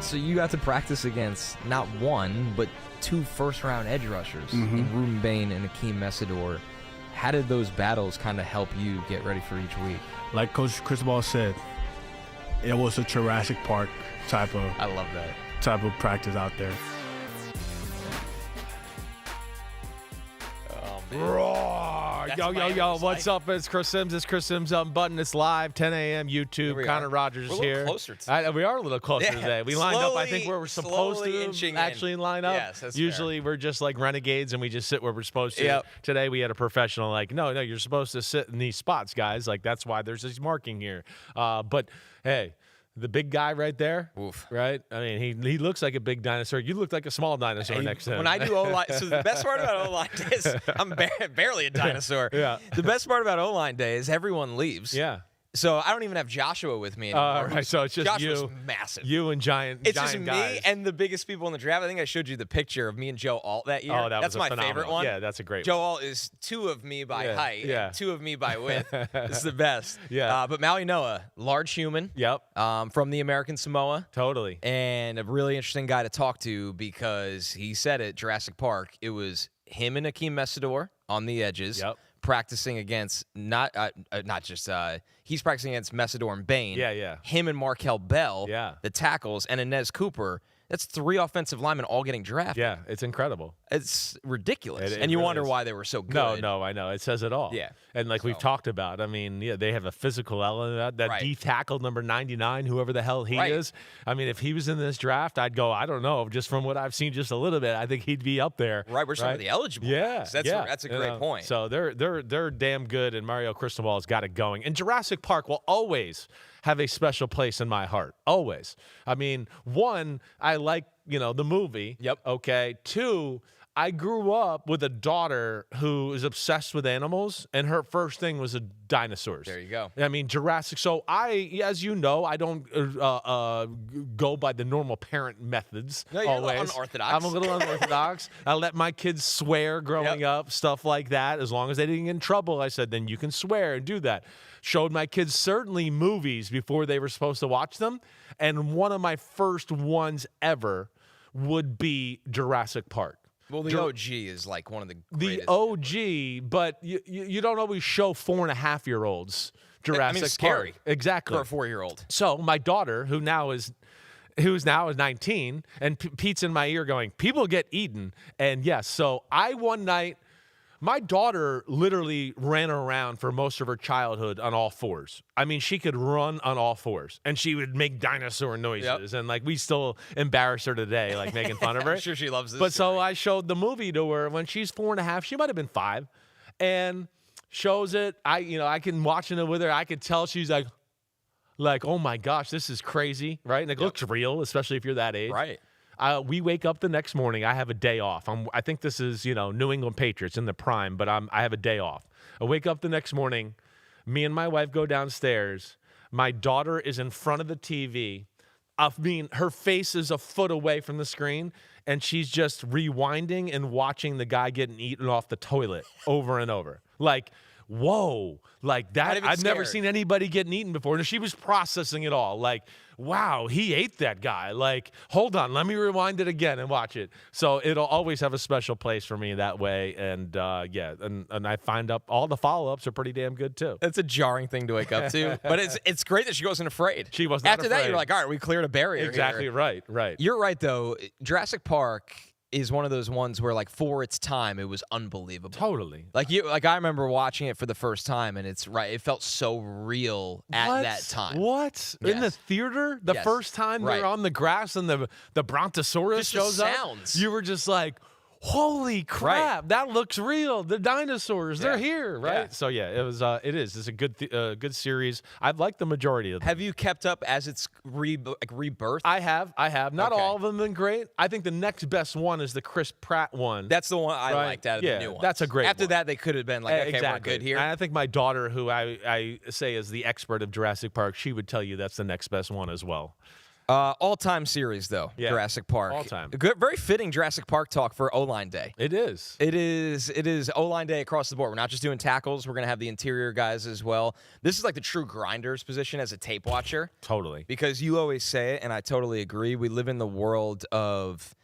So you got to practice against not one, but 2 first-round edge rushers in Ruben Bain and Akeem Messidor. How did those battles kind of help you get ready for each week? Like Coach Cristobal said, it was a Jurassic Park type of I love that. type of practice out there. Roar! Yo, what's up? It's Chris Sims. It's Chris Sims Unbuttoned. It's live, 10 a.m. YouTube. Connor Rogers is here. We're a little closer today. We are a little closer today. We lined up, I think, where we're supposed slowly to actually line up. Yes, that's Usually we're just like renegades and we just sit where we're supposed to. Yep. Today we had a professional like, no, you're supposed to sit in these spots, guys. Like, that's why there's this marking here. But, hey, the big guy right there, right? I mean, he looks like a big dinosaur. You look like a small dinosaur next to him. When I do O-line, so the best part about O-line day is I'm barely a dinosaur. Yeah. The best part about O-line day is everyone leaves. Yeah. So I don't even have Joshua with me anymore. Right, so it's just Joshua's you, massive. You and giant It's giant just guys. me and the biggest people in the draft. I think I showed you the picture of me and Joe Alt that year. Oh, that's was my phenomenal. favorite one. Yeah, that's a great Joe one. Alt is 2 of me by height, yeah. 2 of me by width. It's the best. Yeah. But Mauigoa, large human. Yep. From the American Samoa. Totally. And a really interesting guy to talk to because he said at Jurassic Park, it was him and Akeem Messidor on the edges. Yep. Practicing against not just he's practicing against Messidor and Bain. Yeah. Him and Markel Bell, Yeah. the tackles, and Inez Cooper. That's 3 offensive linemen all getting drafted. Yeah, it's incredible. It's ridiculous. It and you really wonder is. why they were so good. No, I know. It says it all. Yeah. And like we've talked about, I mean, yeah, they have a physical element. That Right. D tackle number 99, whoever the hell he Right. is. I mean, if he was in this draft, I'd go, I don't know, just from what I've seen just a little bit, I think he'd be up there. Right, we're some of the eligible Yeah, guys. That's a great point. So they're damn good, and Mario Cristobal's got it going. And Jurassic Park will always have a special place in my heart. Always. I mean, 1, I like, the movie. Yep. Okay. 2, I grew up with a daughter who is obsessed with animals, and her first thing was dinosaurs. There you go. I mean, Jurassic. So as you know, I don't go by the normal parent methods. No, you're a always. little unorthodox. I'm a little unorthodox. I let my kids swear growing up, stuff like that. As long as they didn't get in trouble, I said, then you can swear and do that. Showed my kids certainly movies before they were supposed to watch them. And one of my first ones ever would be Jurassic Park. Well, the OG is like one of the greatest. The OG, but you don't always show 4.5-year-olds Jurassic it's scary. Park. Exactly. For a 4-year-old. So my daughter, who's now is 19, and Pete's in my ear going, people get eaten. And yes, so one night, my daughter literally ran around for most of her childhood on all 4s. I mean, she could run on all 4s, and she would make dinosaur noises. And, like, we still embarrass her today, like, making fun of her. I'm sure she loves this. But story. so I showed the movie to her when she's 4.5. She might have been 5. And shows it. I can watching it with her. I could tell she's like, oh, my gosh, this is crazy, right? And it looks real, especially if you're that age. Right. We wake up the next morning. I have a day off. I think this is, New England Patriots in the prime, but I have a day off. I wake up the next morning. Me and my wife go downstairs. My daughter is in front of the TV. Her face is a foot away from the screen, and she's just rewinding and watching the guy getting eaten off the toilet over and over. Like, whoa, like that. I've never seen anybody getting eaten before. And she was processing it all. Like, wow, he ate that guy. Like, hold on, let me rewind it again and watch it. So it'll always have a special place for me that way. And and I find all the follow-ups are pretty damn good too. It's a jarring thing to wake up to, but it's great that she wasn't afraid. She was not After afraid. that, you're like, all right, we cleared a barrier. Exactly here. right. You're right, though. Jurassic Park is one of those ones where, like, for its time, it was unbelievable. Totally. Like I remember watching it for the first time, and it felt so real at that time. What? Yes. In the theater? The first time they're on the grass and the Brontosaurus Just shows the up? sounds. You were just like, holy crap, that looks real. The dinosaurs, they're here, right? Yeah. So it was. It's a good series. I've liked the majority of them. Have you kept up as it's rebirth? I have. Not all of them have been great. I think the next best one is the Chris Pratt one. That's the one I liked out of the new ones. That's a great After one. that, they could have been like, okay, exactly. we're good here. And I think my daughter, who I say is the expert of Jurassic Park, she would tell you that's the next best one as well. All-time series, though, Yeah. Jurassic Park. All-time. Good, very fitting Jurassic Park talk for O-line day. It is. It is O-line day across the board. We're not just doing tackles. We're going to have the interior guys as well. This is like the true grinder's position as a tape watcher. Totally. Because you always say it, and I totally agree, we live in the world of,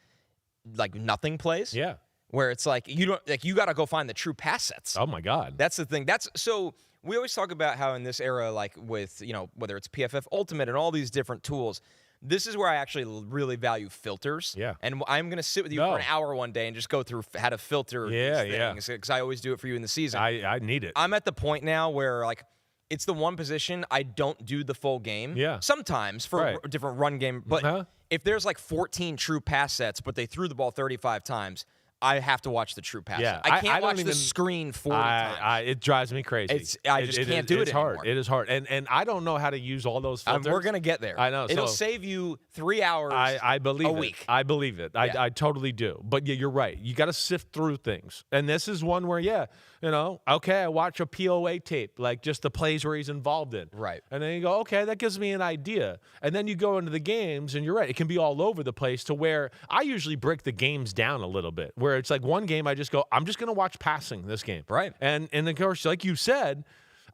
like, nothing plays. Yeah. Where it's like, you got to go find the true pass sets. Oh, my God. That's the thing. So we always talk about how in this era, like with, whether it's PFF Ultimate and all these different tools, this is where I actually really value filters. Yeah. And I'm going to sit with you for an hour one day and just go through how to filter these things. Because I always do it for you in the season. I need it. I'm at the point now where, like, it's the one position I don't do the full game. Yeah. Sometimes for a different run game. But if there's like 14 true pass sets, but they threw the ball 35 times, I have to watch the true pass. Yeah. I can't watch the screen 40 times. It drives me crazy. I just can't do it anymore. Hard. It is hard. And I don't know how to use all those filters. We're going to get there. I know. It'll save you 3 hours I believe a it. week. I believe it. Yeah. I totally do. But yeah, you're right. You got to sift through things. And this is one where, okay, I watch a POA tape, like just the plays where he's involved in. Right. And then you go, okay, that gives me an idea. And then you go into the games, and you're right. It can be all over the place to where I usually break the games down a little bit, where it's like one game I just go, I'm just going to watch passing this game. Right. And of course, like you said,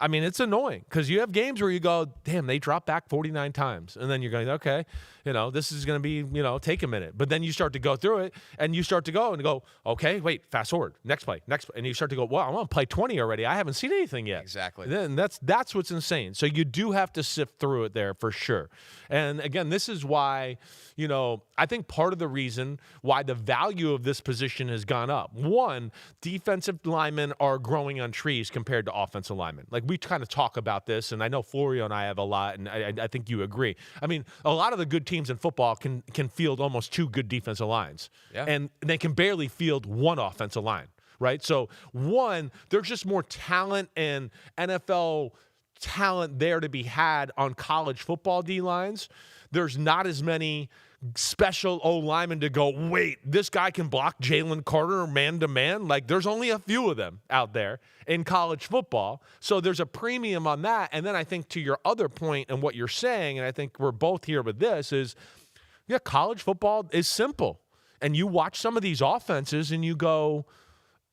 I mean, it's annoying because you have games where you go, damn, they dropped back 49 times. And then you're going, okay, this is going to be, take a minute. But then you start to go through it and you start to go, okay, wait, fast forward, next play. And you start to go, well, I want to play 20 already. I haven't seen anything yet. Exactly. Then that's what's insane. So you do have to sift through it there for sure. And again, this is why, I think part of the reason why the value of this position has gone up. One, defensive linemen are growing on trees compared to offensive linemen. Like we kind of talk about this, and I know Florio and I have a lot, and I think you agree. I mean, a lot of the good teams in football can field almost 2 good defensive lines. Yeah. And they can barely field 1 offensive line, right? So one, there's just more talent and NFL talent there to be had on college football D lines. There's not as many special O-linemen to go, wait, this guy can block Jalen Carter man-to-man? Like, there's only a few of them out there in college football. So there's a premium on that. And then I think to your other point and what you're saying, and I think we're both here with this, is, college football is simple. And you watch some of these offenses and you go,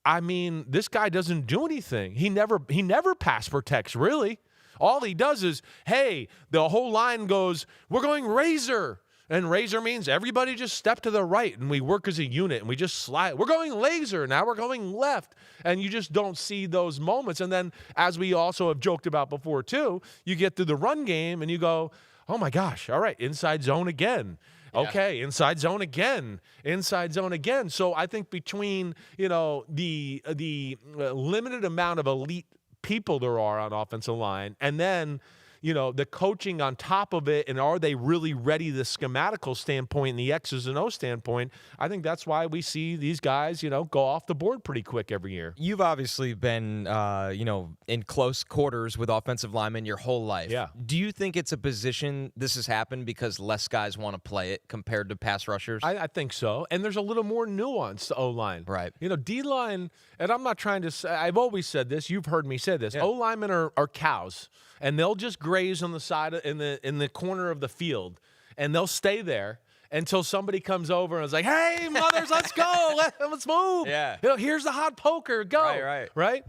I mean, this guy doesn't do anything. He never pass protects, really. All he does is, hey, the whole line goes, we're going razor. And razor means everybody just step to the right and we work as a unit and we just slide. We're going laser. Now we're going left. And you just don't see those moments. And then, as we also have joked about before too, you get through the run game and you go, oh my gosh, all right, inside zone again. Okay, inside zone again. Inside zone again. So I think between, the limited amount of elite people there are on offensive line, and then the coaching on top of it, and are they really ready, the schematical standpoint and the X's and O standpoint, I think that's why we see these guys, go off the board pretty quick every year. You've obviously been, in close quarters with offensive linemen your whole life. Yeah. Do you think it's a position this has happened because less guys want to play it compared to pass rushers? I think so. And there's a little more nuance to O-line. Right. D-line, and I'm not trying to say, I've always said this, you've heard me say this, O-linemen are cows. And they'll just graze on the side in the corner of the field, and they'll stay there until somebody comes over and is like, "Hey, mothers, let's go, let's move." Yeah. Here's the hot poker, go. Right.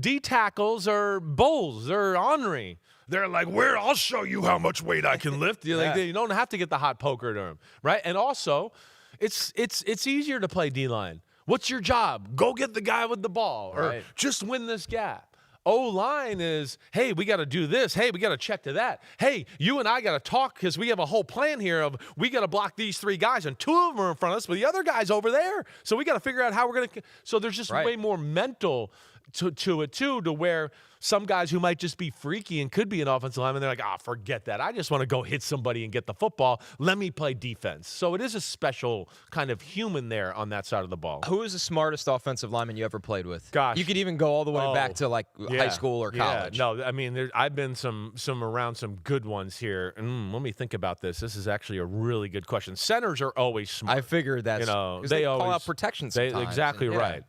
D tackles are bulls. They're ornery. They're like, I'll show you how much weight I can lift. You don't have to get the hot poker to them, right? And also, it's easier to play D-line. What's your job? Go get the guy with the ball, or just win this gap. O-line is, hey, we got to do this. Hey, we got to check to that. Hey, you and I got to talk because we have a whole plan here of we got to block these 3 guys, and 2 of them are in front of us, but the other guy's over there. So we got to figure out how we're going to. So there's just way more mental to it, too, to where some guys who might just be freaky and could be an offensive lineman, they're like, forget that. I just want to go hit somebody and get the football. Let me play defense. So it is a special kind of human there on that side of the ball. Who is the smartest offensive lineman you ever played with? Gosh. You could even go all the way back to high school or college. Yeah. No, I mean, I've been some around some good ones here. Let me think about this. This is actually a really good question. Centers are always smart. I figured that's, they call out protection sometimes. Exactly right.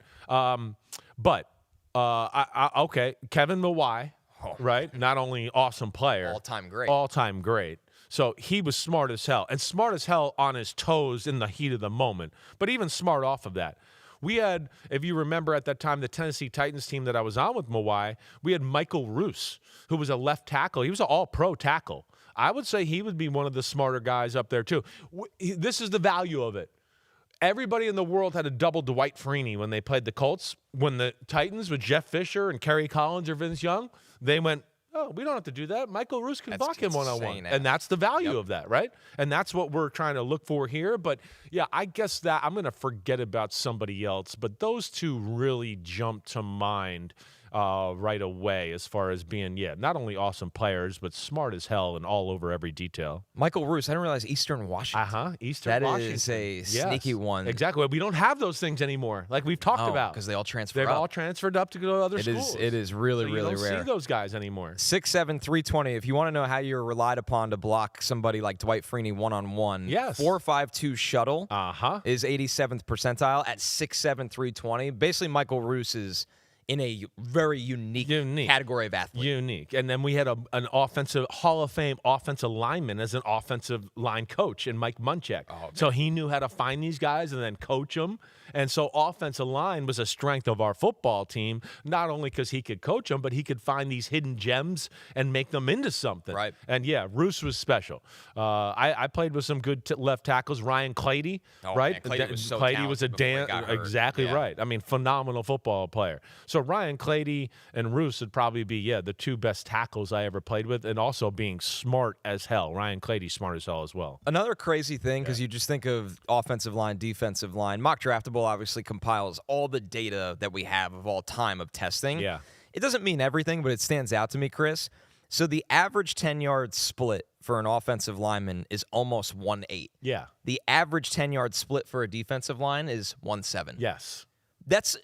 But okay, Kevin Mauigoa, right? Not only awesome player. All-time great. All-time great. So he was smart as hell, and smart as hell on his toes in the heat of the moment, but even smart off of that. We had, if you remember at that time, the Tennessee Titans team that I was on with Mauigoa, we had Michael Roos, who was a left tackle. He was an all-pro tackle. I would say he would be one of the smarter guys up there, too. This is the value of it. Everybody in the world had a double Dwight Freeney when they played the Colts. When the Titans with Jeff Fisher and Kerry Collins or Vince Young, they went, oh, we don't have to do that. Michael Roos can block him one-on-one. And that's the value of that, right? And that's what we're trying to look for here. But, yeah, I guess that I'm going to forget about somebody else. But those two really jumped to mind right away as far as being, not only awesome players, but smart as hell and all over every detail. Michael Roos, I didn't realize Eastern Washington. Eastern Washington. That is a sneaky one. Exactly. We don't have those things anymore, like we've talked about. Because they all transferred They've up. all transferred up to go to other schools. It is really, so really you don't rare. see those guys anymore. 6'7", 320. If you want to know how you're relied upon to block somebody like Dwight Freeney one-on-one, yes. 4.52 shuttle is 87th percentile at 6'7", 320. Basically, Michael Roos is in a very unique category of athlete. Unique. And then we had an offensive Hall of Fame offensive lineman as an offensive line coach in Mike Munchak. So he knew how to find these guys and then coach them. And so offensive line was a strength of our football team, not only because he could coach them, but he could find these hidden gems and make them into something. Right. And, Roos was special. I played with some good left tackles. Ryan Clady, right? Man, Clady was so Clady was a exactly Yeah. right. I mean, phenomenal football player. So Ryan Clady and Roos would probably be, the two best tackles I ever played with, and also being smart as hell. Ryan Clady smart as hell as well. Another crazy thing, because you just think of offensive line, defensive line. Mock Draftable obviously compiles all the data that we have of all time of testing. Yeah. It doesn't mean everything, but it stands out to me, Chris. So the average 10-yard split for an offensive lineman is almost 1.8. Yeah. The average 10-yard split for a defensive line is 1.7. Yes. That's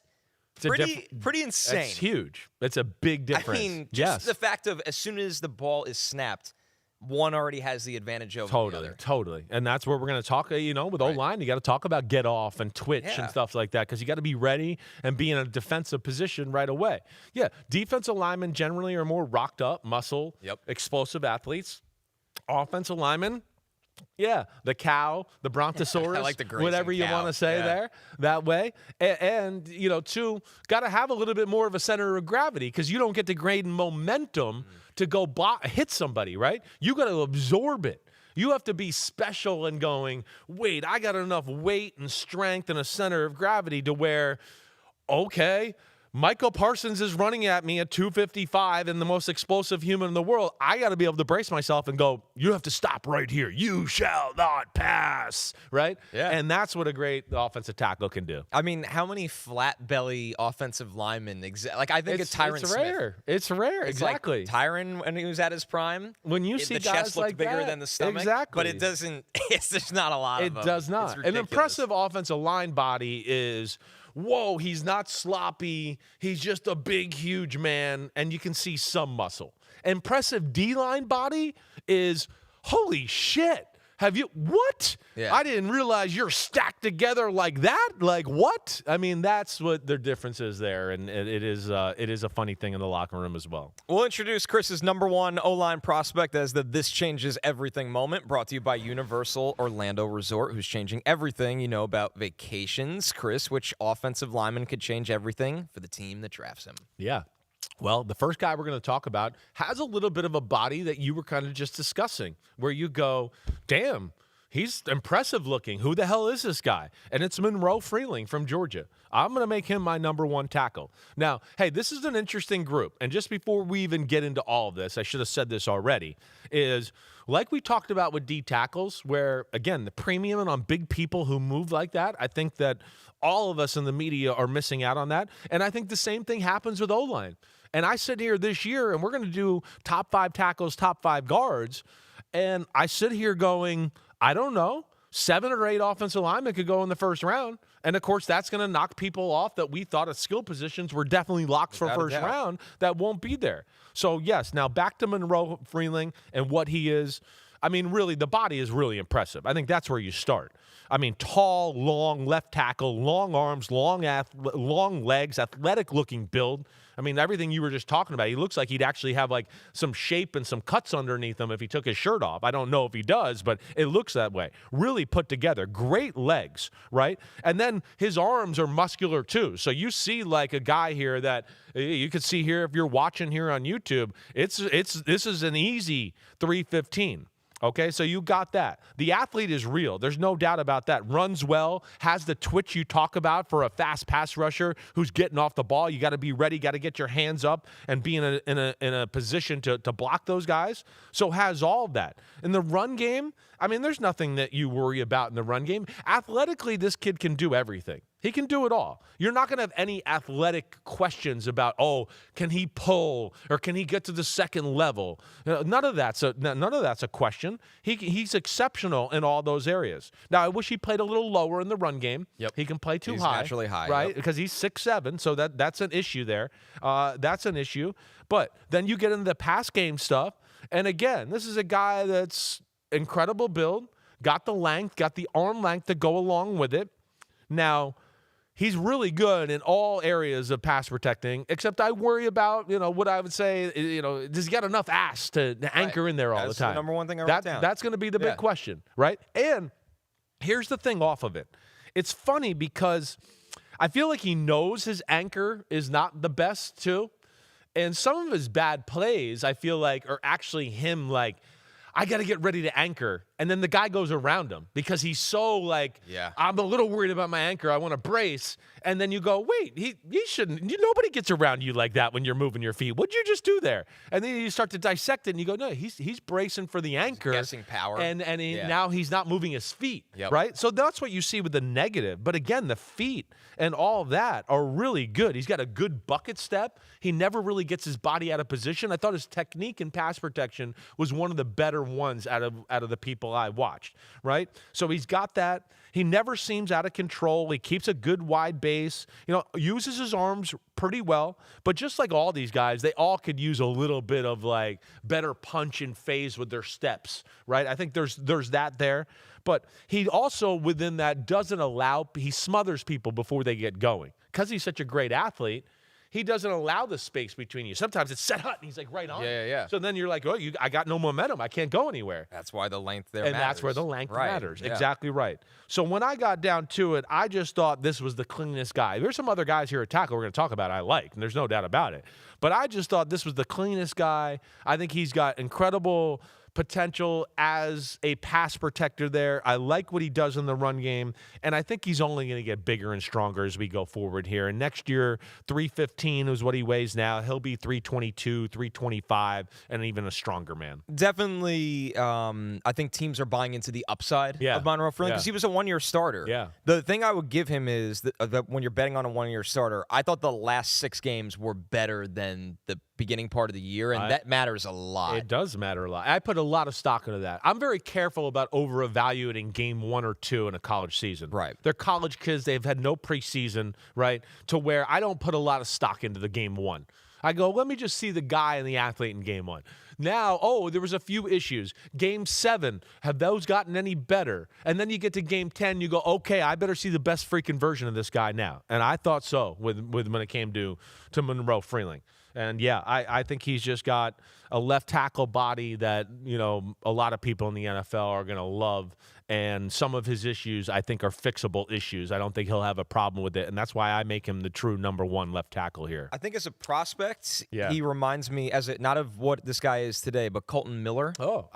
pretty insane. That's huge. That's a big difference. I mean, just the fact of as soon as the ball is snapped, one already has the advantage over the other. Totally. And that's where we're going to talk, with O-line, you got to talk about get off and twitch and stuff like that because you got to be ready and be in a defensive position right away. Yeah, defensive linemen generally are more rocked up, muscle, explosive athletes. Offensive linemen, the cow, the brontosaurus, I like the grazing whatever you want to say there, that way. And two, got to have a little bit more of a center of gravity because you don't get the great momentum to go hit somebody, right? You got to absorb it. You have to be special and going, wait, I got enough weight and strength and a center of gravity to where, okay, Michael Parsons is running at me at 255 and the most explosive human in the world. I got to be able to brace myself and go, you have to stop right here. You shall not pass, right? Yeah. And that's what a great offensive tackle can do. I mean, how many flat belly offensive linemen I think it's Tyron Smith. Rare. It's rare. It's exactly. Like Tyron when he was at his prime. When you see the guys chest looked like bigger that, than the stomach. Exactly. But it doesn't. There's not a lot of them. It does not. It's An ridiculous. impressive offensive line body is, whoa, he's not sloppy. He's just a big, huge man, and you can see some muscle. Impressive D-line body is, holy shit. What? Yeah. I didn't realize you're stacked together like that. Like what? I mean, that's what their difference is there, and it is a funny thing in the locker room as well. We'll introduce Chris's number one O-line prospect as the This Changes Everything moment, brought to you by Universal Orlando Resort, who's changing everything about vacations. Chris, which offensive lineman could change everything for the team that drafts him? Yeah. Well, the first guy we're going to talk about has a little bit of a body that you were kind of just discussing, where you go, damn, he's impressive looking. Who the hell is this guy? And it's Monroe Freeling from Georgia. I'm going to make him my number one tackle. Now, hey, this is an interesting group. And just before we even get into all of this, I should have said this already, is like we talked about with D tackles, where, again, the premium on big people who move like that, I think that all of us in the media are missing out on that. And I think the same thing happens with O-line. And I sit here this year, and we're going to do top 5 tackles, top 5 guards, and I sit here going, I don't know, 7 or 8 offensive linemen could go in the first round. And, of course, that's going to knock people off that we thought at skill positions were definitely locked for first round that won't be there. So, yes, now back to Monroe Freeling and what he is. I mean, really, the body is really impressive. I think that's where you start. I mean, tall, long left tackle, long arms, long legs, athletic-looking build. I mean, everything you were just talking about. He looks like he'd actually have like some shape and some cuts underneath him if he took his shirt off. I don't know if he does, but it looks that way. Really put together. Great legs, right? And then his arms are muscular too. So you see like a guy here that you could see here if you're watching here on YouTube. This is an easy 315. Okay, so you got that. The athlete is real. There's no doubt about that. Runs well, has the twitch you talk about for a fast pass rusher who's getting off the ball. You got to be ready, got to get your hands up and be in a position to block those guys. So has all of that. In the run game, I mean, there's nothing that you worry about in the run game. Athletically, this kid can do everything. He can do it all. You're not going to have any athletic questions about, oh, can he pull or can he get to the second level? None of that's a question. He's exceptional in all those areas. Now, I wish he played a little lower in the run game. Yep. He can play too He's high. naturally high, right? yep. Because he's 6'7", so that's an issue there. That's an issue. But then you get into the pass game stuff, and again, this is a guy that's incredible build, got the length, got the arm length to go along with it. Now, he's really good in all areas of pass protecting, except I worry about, what I would say, does he got enough ass to anchor in there all the time? That's the number one thing I wrote down. That's going to be the big question, right? And here's the thing off of it. It's funny because I feel like he knows his anchor is not the best too. And some of his bad plays, I feel like, are actually him like, I got to get ready to anchor. And then the guy goes around him because he's so like, I'm a little worried about my anchor. I want to brace. And then you go, wait, he shouldn't. Nobody gets around you like that when you're moving your feet. What'd you just do there? And then you start to dissect it and you go, no, he's bracing for the anchor. Guessing power. And now he's not moving his feet, right? So that's what you see with the negative. But again, the feet and all that are really good. He's got a good bucket step. He never really gets his body out of position. I thought his technique in pass protection was one of the better ones out of the people I watched, right? So he's got that. He never seems out of control. He keeps a good wide base, uses his arms pretty well. But just like all these guys, they all could use a little bit of like better punch and phase with their steps, right? I think there's that there. But he also, within that, he smothers people before they get going. Because he's such a great athlete, he doesn't allow the space between you. Sometimes it's set hut, and he's like right on. Yeah. So then you're like, oh, I got no momentum. I can't go anywhere. That's why the length there and matters. That's where the length matters. Yeah. Exactly right. So when I got down to it, I just thought this was the cleanest guy. There's some other guys here at tackle we're going to talk about I like, and there's no doubt about it. But I just thought this was the cleanest guy. I think he's got incredible potential as a pass protector there. I like what he does in the run game, and I think he's only going to get bigger and stronger as we go forward here. And next year, 315 is what he weighs now. He'll be 322, 325, and even a stronger man. Definitely, I think teams are buying into the upside of Monroe Freeling because he was a one-year starter. Yeah. The thing I would give him is that when you're betting on a one-year starter, I thought the last 6 games were better than the beginning part of the year, and that matters a lot. It does matter a lot. I put a lot of stock into that. I'm very careful about over-evaluating game 1 or 2 in a college season. Right. They're college kids. They've had no preseason, right, to where I don't put a lot of stock into the game 1. I go, let me just see the guy and the athlete in game 1. Now, there was a few issues. Game 7, have those gotten any better? And then you get to game 10, you go, okay, I better see the best freaking version of this guy now. And I thought so with when it came to Monroe Freeling. And, I think he's just got a left tackle body that, a lot of people in the NFL are going to love. And some of his issues, I think, are fixable issues. I don't think he'll have a problem with it. And that's why I make him the true number 1 left tackle here. I think as a prospect, he reminds me, not of what this guy is today, but Colton Miller. Oh,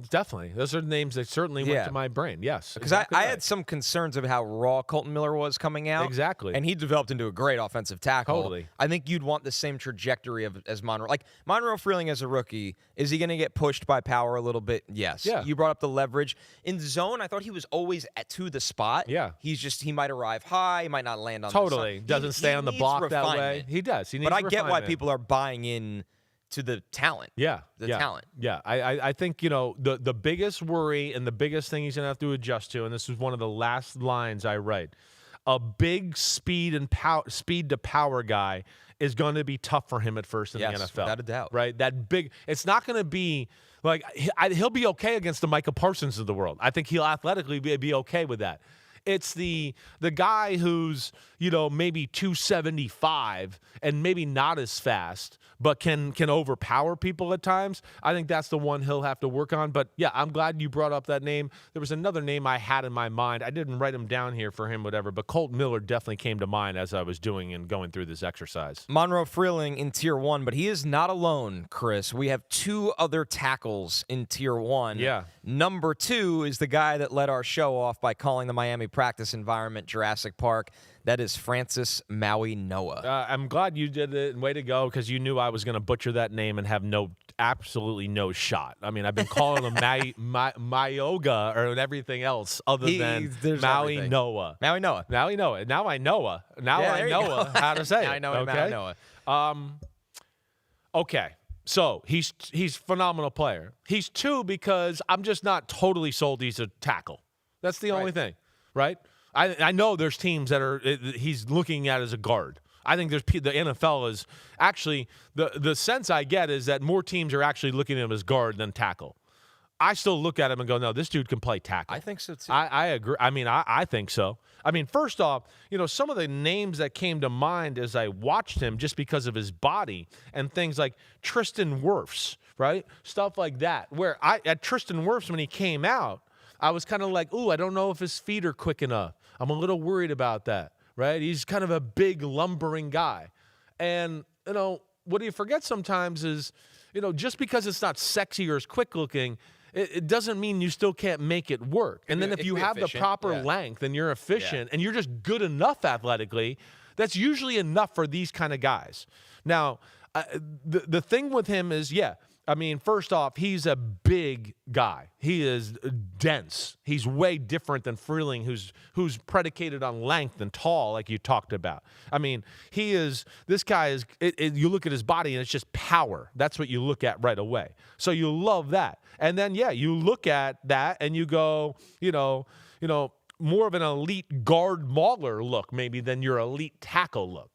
definitely. Those are names that certainly went to my brain. Yes. Because I had some concerns of how raw Colton Miller was coming out. Exactly. And he developed into a great offensive tackle. Totally. I think you'd want the same trajectory as Monroe. Like, Monroe Freeling as a rookie, is he going to get pushed by power a little bit? Yes. Yeah. You brought up the leverage. In zone, I thought he was always to the spot. Yeah. He might arrive high. He might not land on totally. the Doesn't stay on the block refinement. that way. He does. He needs but I get why refinement. people are buying in to the talent. The talent. Yeah. I think, the biggest worry and the biggest thing he's going to have to adjust to, and this is one of the last lines I write, a big speed to power guy is going to be tough for him at first in the NFL. Without a doubt. Right? That big. It's not going to be like he'll be okay against the Micah Parsons of the world. I think he'll athletically be okay with that. It's the guy who's, maybe 275 and maybe not as fast, but can overpower people at times. I think that's the one he'll have to work on. But, yeah, I'm glad you brought up that name. There was another name I had in my mind. I didn't write him down here for him, whatever, but Colt Miller definitely came to mind as I was doing and going through this exercise. Monroe Freeling in Tier 1, but he is not alone, Chris. We have 2 other tackles in Tier 1. Yeah. Number 2 is the guy that led our show off by calling the Miami practice environment Jurassic Park. That is Francis Mauigoa. I'm glad you did it, and way to go, because you knew I was going to butcher that name and have absolutely no shot. I mean, I've been calling him Mauigoa or everything else other than Mauigoa. Mauigoa. Now I know. Now I know how to say it. I know okay? Mauigoa. Okay. So he's a phenomenal player. He's 2 because I'm just not totally sold he's a tackle. That's the only thing, right? I know there's teams that he's looking at as a guard. I think the NFL is actually the sense I get is that more teams are actually looking at him as guard than tackle. I still look at him and go, no, this dude can play tackle. I think so too. I agree. I mean, I think so. I mean, first off, some of the names that came to mind as I watched him just because of his body and things like Tristan Wirfs, right? Stuff like that. Where at Tristan Wirfs, when he came out, I was kind of like, ooh, I don't know if his feet are quick enough. I'm a little worried about that, right? He's kind of a big, lumbering guy. And, what you forget sometimes is, just because it's not sexy or as quick looking, it doesn't mean you still can't make it work. And then if you have the proper length and you're efficient and you're just good enough athletically, that's usually enough for these kind of guys. Now, the thing with him is, first off, he's a big guy. He is dense. He's way different than Freeling, who's predicated on length and tall, like you talked about. I mean, this guy is, you look at his body and it's just power. That's what you look at right away. So you love that. And then, you look at that and you go, more of an elite guard mauler look maybe than your elite tackle look.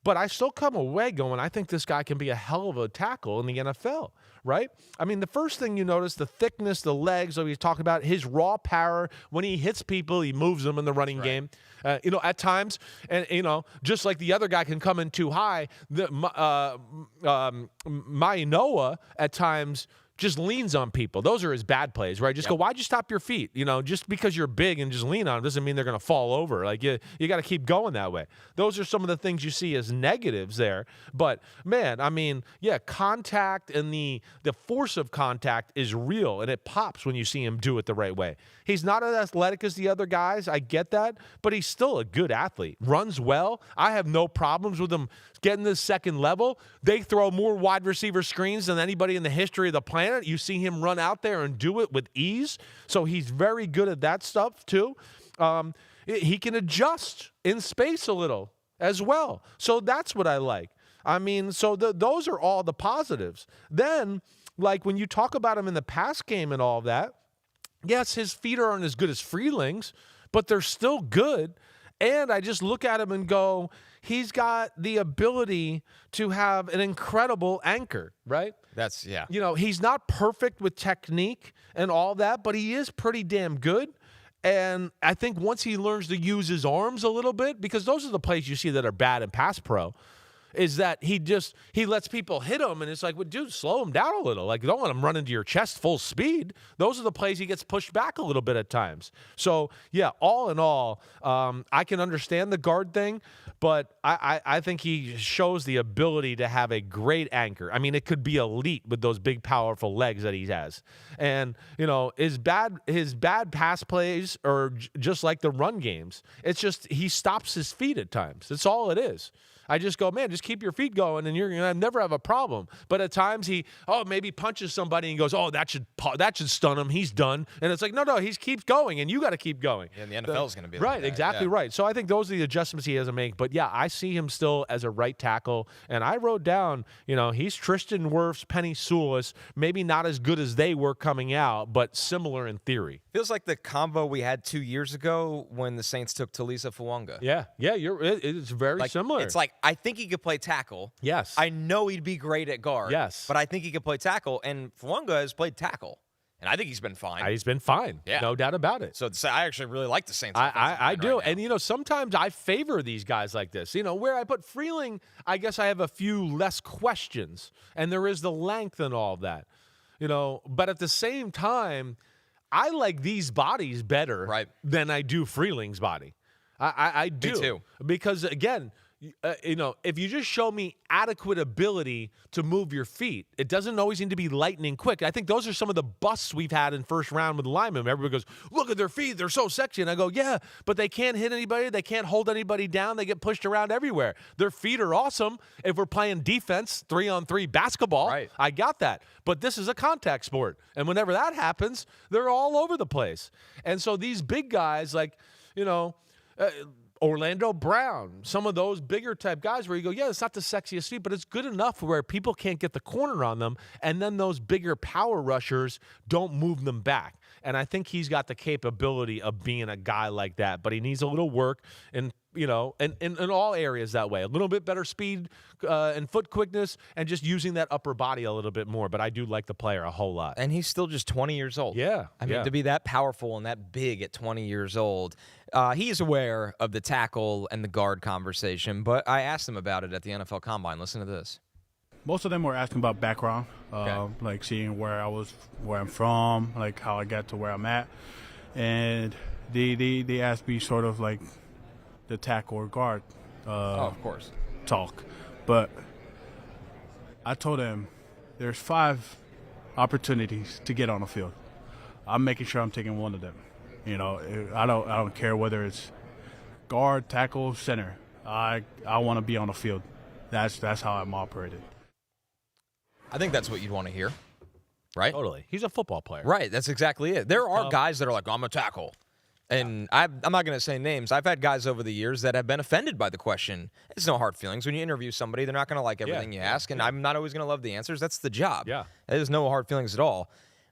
But I still come away going, I think this guy can be a hell of a tackle in the NFL, right? I mean, the first thing you notice, the thickness, the legs, like he's talking about, his raw power. When he hits people, he moves them in the running game. At times, and, just like the other guy can come in too high, Mauigoa at times just leans on people. Those are his bad plays, right? Just go, why'd you stop your feet? Just because you're big and just lean on them doesn't mean they're going to fall over. Like, you got to keep going that way. Those are some of the things you see as negatives there. But, man, contact and the force of contact is real, and it pops when you see him do it the right way. He's not as athletic as the other guys. I get that, but he's still a good athlete. Runs well. I have no problems with him getting to the second level. They throw more wide receiver screens than anybody in the history of the planet. You see him run out there and do it with ease. So he's very good at that stuff too. He can adjust in space a little as well. So that's what I like. I mean, so those are all the positives. Then, like when you talk about him in the pass game and all of that, yes, his feet aren't as good as Freeling's, but they're still good. And I just look at him and go, he's got the ability to have an incredible anchor, right? He's not perfect with technique and all that, but he is pretty damn good. And I think once he learns to use his arms a little bit, because those are the plays you see that are bad in pass pro, is that he lets people hit him, and it's like, well, dude, slow him down a little. Like, don't let him run into your chest full speed. Those are the plays he gets pushed back a little bit at times. So, all in all, I can understand the guard thing, but I think he shows the ability to have a great anchor. I mean, it could be elite with those big, powerful legs that he has. And, his bad pass plays are just like the run games. It's just he stops his feet at times. That's all it is. I just go, man, just keep your feet going, and you're gonna never have a problem. But at times he, maybe punches somebody and goes, that should stun him. He's done. And it's like, no, he keeps going, and you got to keep going. Yeah, and the NFL is going to be right, like that. exactly right. So I think those are the adjustments he has to make. But yeah, I see him still as a right tackle, and I wrote down, he's Tristan Wirfs, Penny Sewell, maybe not as good as they were coming out, but similar in theory. Feels like the combo we had 2 years ago when the Saints took Talisa Fuanga. Yeah, it's very similar. It's like, I think he could play tackle. Yes. I know he'd be great at guard. Yes. But I think he could play tackle, and Fuanga has played tackle. And I think he's been fine. He's been fine. Yeah. No doubt about it. So I actually really like the Saints. I do. Right and, sometimes I favor these guys like this. Where I put Freeling, I guess I have a few less questions. And there is the length and all of that. But at the same time, I like these bodies better than I do Freeling's body. I do. Me too. Because, again, if you just show me adequate ability to move your feet, it doesn't always need to be lightning quick. I think those are some of the busts we've had in first round with linemen. Everybody goes, look at their feet. They're so sexy. And I go, yeah, but they can't hit anybody. They can't hold anybody down. They get pushed around everywhere. Their feet are awesome if we're playing defense, 3-on-3 basketball. Right. I got that. But this is a contact sport. And whenever that happens, they're all over the place. And so these big guys Orlando Brown, some of those bigger type guys where you go, yeah, it's not the sexiest feet, but it's good enough where people can't get the corner on them, and then those bigger power rushers don't move them back. And I think he's got the capability of being a guy like that, but he needs a little work in all areas that way. A little bit better speed and foot quickness and just using that upper body a little bit more. But I do like the player a whole lot. And he's still just 20 years old. Yeah. I mean, to be that powerful and that big at 20 years old, he is aware of the tackle and the guard conversation, but I asked him about it at the NFL Combine. Listen to this. Most of them were asking about background, like seeing where I'm from, like how I got to where I'm at. And they asked me sort of like the tackle or guard of course. talk. But I told them there's 5 opportunities to get on the field. I'm making sure I'm taking one of them. I don't care whether it's guard, tackle, center. I want to be on the field. That's how I'm operated. I think that's what you'd want to hear, right? Totally. He's a football player. Right, that's exactly it. There are guys that are like, I'm a tackle. And I'm not going to say names. I've had guys over the years that have been offended by the question. It's no hard feelings. When you interview somebody, they're not going to like everything you ask, and I'm not always going to love the answers. That's the job. Yeah. There's no hard feelings at all.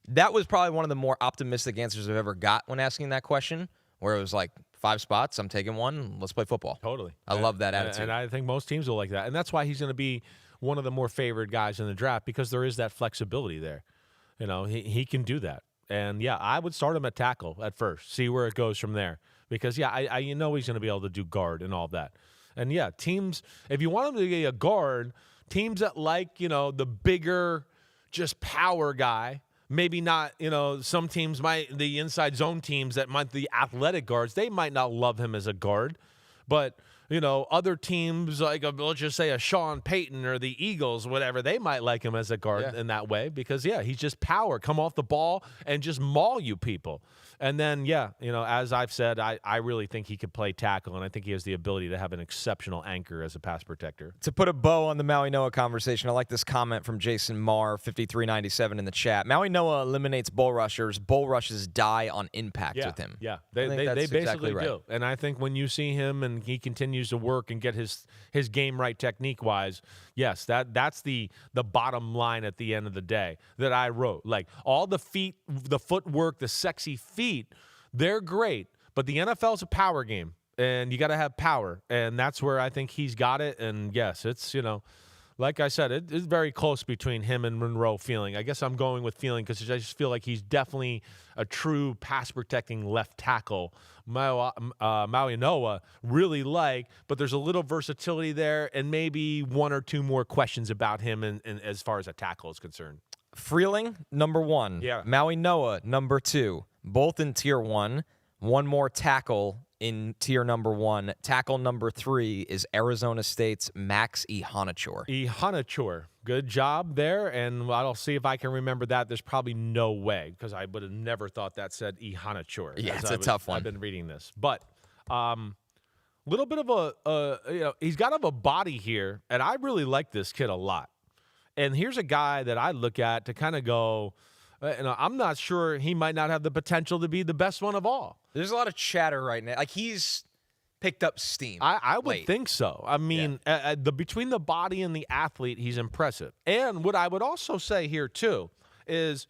That was probably one of the more optimistic answers I've ever got when asking that question, where it was like, 5 spots, I'm taking one, let's play football. Totally. I love that attitude. And I think most teams will like that. And that's why he's going to be one of the more favored guys in the draft, because there is that flexibility there. He can do that. And, yeah, I would start him at tackle at first, see where it goes from there. Because, yeah, I he's going to be able to do guard and all that. And, yeah, teams, if you want him to be a guard, teams that like, the bigger, just power guy, maybe not, some teams the inside zone teams that might, the athletic guards, they might not love him as a guard. But, other teams, like let's just say a Sean Payton or the Eagles, whatever, they might like him as a guard in that way because, he's just power. Come off the ball and just maul you people. And then, as I've said, I really think he could play tackle, and I think he has the ability to have an exceptional anchor as a pass protector. To put a bow on the Mauigoa conversation, I like this comment from Jason Marr, 5397 in the chat. Mauigoa eliminates bull rushers. Bull rushes die on impact with him. Yeah, they basically exactly right. do. And I think when you see him and he continues to work and get his game right technique-wise, yes, that's the bottom line at the end of the day that I wrote. Like, all the feet, the footwork, the sexy feet, they're great, but the NFL's a power game, and you got to have power, and that's where I think he's got it. And yes, it's, like I said, it's very close between him and Monroe Freeling. I guess I'm going with Freeling because I just feel like he's definitely a true pass-protecting left tackle. Mauigoa really like, but there's a little versatility there and maybe 1 or 2 more questions about him and as far as a tackle is concerned. Freeling, number 1. Yeah. Mauigoa, number 2. Both in tier 1. One more tackle in tier number 1. Tackle number 3 is Arizona State's Max Iheanachor. Iheanachor. Good job there, and I'll see if I can remember that. There's probably no way, because I would have never thought that said Iheanachor. Yeah, it's a tough one. I've been reading this. But little bit of he's got a body here, and I really like this kid a lot. And here's a guy that I look at to kind of go, I'm not sure he might not have the potential to be the best one of all. There's a lot of chatter right now. Like, he's picked up steam. I would think so. I mean, between the body and the athlete, he's impressive. And what I would also say here, too, is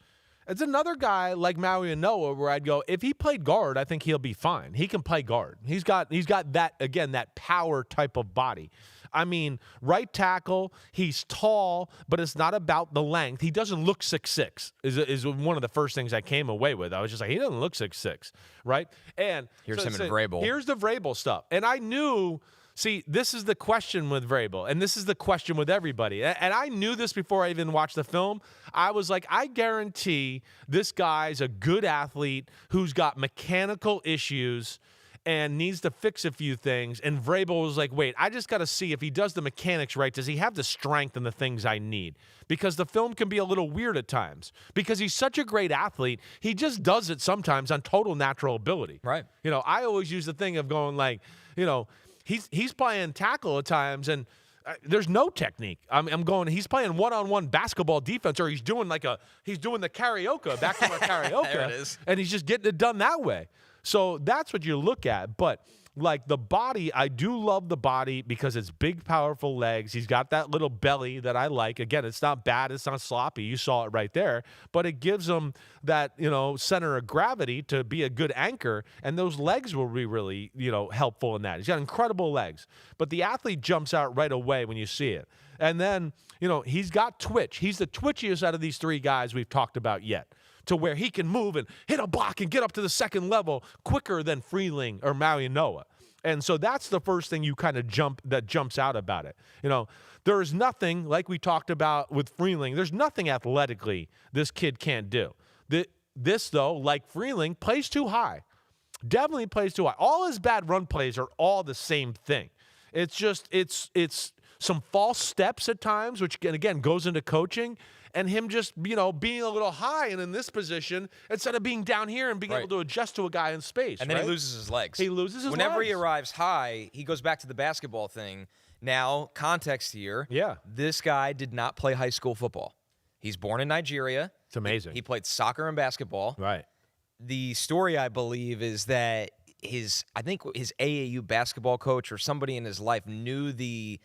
it's another guy like Mauigoa where I'd go, if he played guard, I think he'll be fine. He can play guard. He's got that, again, that power type of body. I mean, right tackle, he's tall, but it's not about the length. He doesn't look 6'6", is one of the first things I came away with. I was just like, he doesn't look 6'6", right? And here's him in Vrabel. Here's the Vrabel stuff. And I knew, see, this is the question with Vrabel, and this is the question with everybody. And I knew this before I even watched the film. I was like, I guarantee this guy's a good athlete who's got mechanical issues and needs to fix a few things. And Vrabel was like, wait, I just got to see if he does the mechanics right. Does he have the strength and the things I need? Because the film can be a little weird at times. Because he's such a great athlete, he just does it sometimes on total natural ability. Right. I always use the thing of going like, he's playing tackle at times and there's no technique. I'm going, he's playing one-on-one basketball defense, or he's doing the karaoke, back to my karaoke. There it is. And he's just getting it done that way. So that's what you look at. But like the body, I do love the body because it's big, powerful legs. He's got that little belly that I like. Again, it's not bad. It's not sloppy. You saw it right there. But it gives him that, center of gravity to be a good anchor. And those legs will be really, helpful in that. He's got incredible legs. But the athlete jumps out right away when you see it. And then, he's got twitch. He's the twitchiest out of these three guys we've talked about yet, to where he can move and hit a block and get up to the second level quicker than Freeling or Mauigoa. And so that's the first thing you kind of jumps out about it. There is nothing, like we talked about with Freeling, there's nothing athletically this kid can't do. This, though, like Freeling, plays too high. Definitely plays too high. All his bad run plays are all the same thing. It's just, it's some false steps at times, which, again, goes into coaching. And him just, being a little high and in this position instead of being down here and being able to adjust to a guy in space. And then he loses his legs. Whenever he arrives high, he goes back to the basketball thing. Now, context here. Yeah. This guy did not play high school football. He's born in Nigeria. It's amazing. He played soccer and basketball. Right. The story, I believe, is that his AAU basketball coach or somebody in his life knew the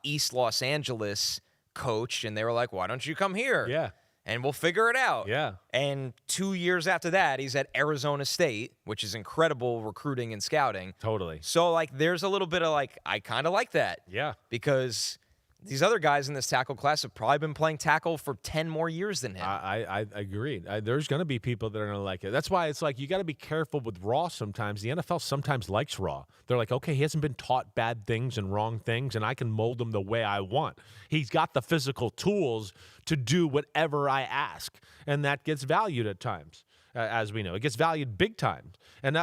East Los Angeles coach, and they were like, why don't you come here? Yeah. And we'll figure it out. Yeah. And 2 years after that, he's at Arizona State, which is incredible recruiting and scouting. Totally. So, there's a little bit of, I kind of like that. Yeah. Because these other guys in this tackle class have probably been playing tackle for 10 more years than him. I agree. There's going to be people that are going to like it. That's why it's like you got to be careful with Raw sometimes. The NFL sometimes likes Raw. They're like, okay, he hasn't been taught bad things and wrong things, and I can mold him the way I want. He's got the physical tools to do whatever I ask, and that gets valued at times. As we know, it gets valued big time. And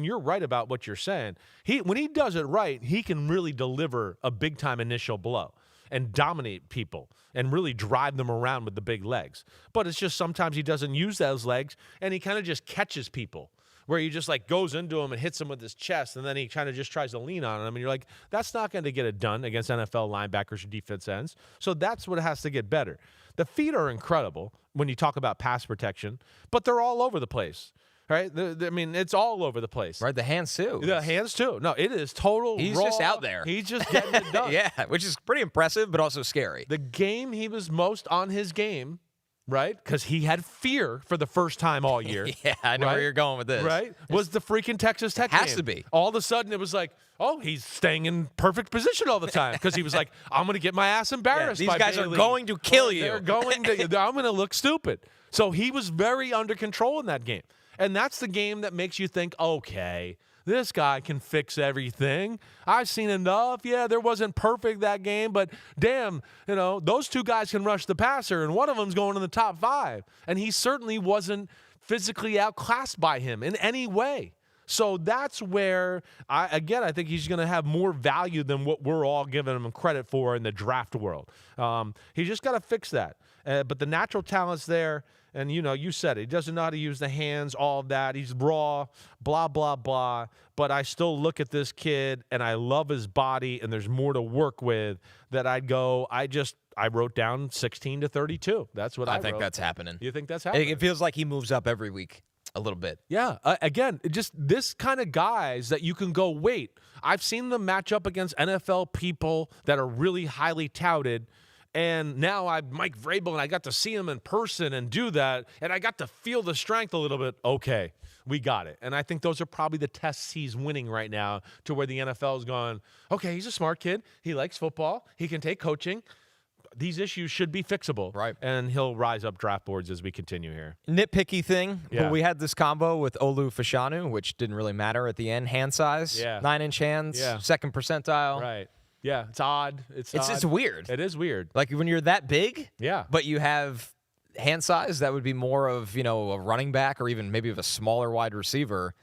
you're right about what you're saying. When he does it right, he can really deliver a big time initial blow and dominate people and really drive them around with the big legs. But it's just sometimes he doesn't use those legs, and he kind of just catches people where he just goes into him and hits him with his chest, and then he kind of just tries to lean on him. And you're like, that's not going to get it done against NFL linebackers or defense ends. So that's what has to get better. The feet are incredible when you talk about pass protection, but they're all over the place. Right? It's all over the place. Right, the hands too. The hands too. No, it is total He's raw. just out there. He's just getting it done. Yeah, which is pretty impressive, but also scary. The game he was most on his game, right? Because he had fear for the first time all year. Yeah, I know where you're going with this. Right? Was the freaking Texas Tech game. Has to be. All of a sudden, it was like, oh, he's staying in perfect position all the time because he was like, I'm going to get my ass embarrassed. These guys are going to kill you. They're going to. I'm going to look stupid. So he was very under control in that game. And that's the game that makes you think, okay, this guy can fix everything. I've seen enough. Yeah, there wasn't perfect that game, but damn, those two guys can rush the passer, and one of them's going in the top 5. And he certainly wasn't physically outclassed by him in any way. So that's where, I think he's going to have more value than what we're all giving him credit for in the draft world. He just got to fix that. But the natural talent's there. And, you said it. He doesn't know how to use the hands, all of that. He's raw, blah, blah, blah. But I still look at this kid, and I love his body, and there's more to work with that I wrote down 16 to 32. That's what I wrote. think that's happening. You think that's happening? It feels like he moves up every week a little bit. Yeah. Again, just this kind of guys that you can go, wait, I've seen them match up against NFL people that are really highly touted. And now I'm Mike Vrabel, and I got to see him in person and do that, and I got to feel the strength a little bit. Okay, we got it. And I think those are probably the tests he's winning right now, to where the NFL is going, okay, he's a smart kid. He likes football. He can take coaching. These issues should be fixable. Right. And he'll rise up draft boards as we continue here. Nitpicky thing, Yeah. but we had this combo with Olu Fashanu, which didn't really matter at the end. Hand size, Yeah. 9-inch hands, Yeah. second percentile. Right. Yeah, it's odd. It's weird. It is weird. Like when you're that big, Yeah. but you have hand size that would be more of, a running back or even maybe of a smaller wide receiver.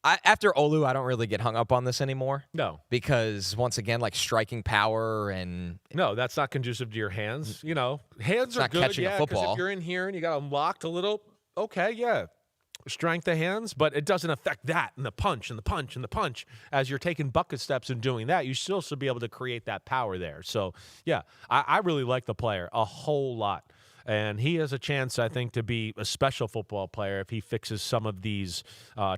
After Olu, I don't really get hung up on this anymore. No. Because once again, like striking power and No, that's not conducive to your hands. Hands are not good. catching a 'Cause football. if you're in here and you got them locked a little, okay, yeah. Strength of hands, but it doesn't affect that and the punch and the punch and the punch. As you're taking bucket steps and doing that, you still should be able to create that power there. So, yeah, I really like the player a whole lot. And he has a chance, I think, to be a special football player if he fixes some of these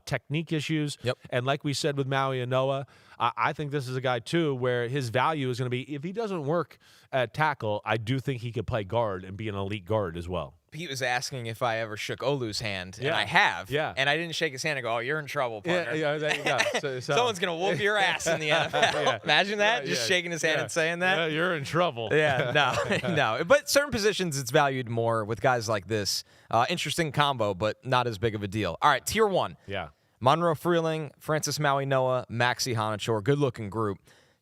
technique issues. Yep. And like we said with Mauigoa, I think this is a guy, too, where his value is going to be, if he doesn't work at tackle, I do think he could play guard and be an elite guard as well. Pete was asking if I ever shook Olu's hand, and Yeah. I have. Yeah. And I didn't shake his hand and go, "Oh, you're in trouble, partner." there you go. So, Someone's going to whoop your ass in the NFL. Yeah. Imagine that, Yeah, just yeah, shaking his hand yeah. and saying that. Yeah, you're in trouble. Yeah, no. But certain positions, it's valued more with guys like this. Interesting combo, but not as big of a deal. All right, tier 1. Yeah. Monroe Freeling, Francis Mauigoa, Max Iheanachor, good-looking group.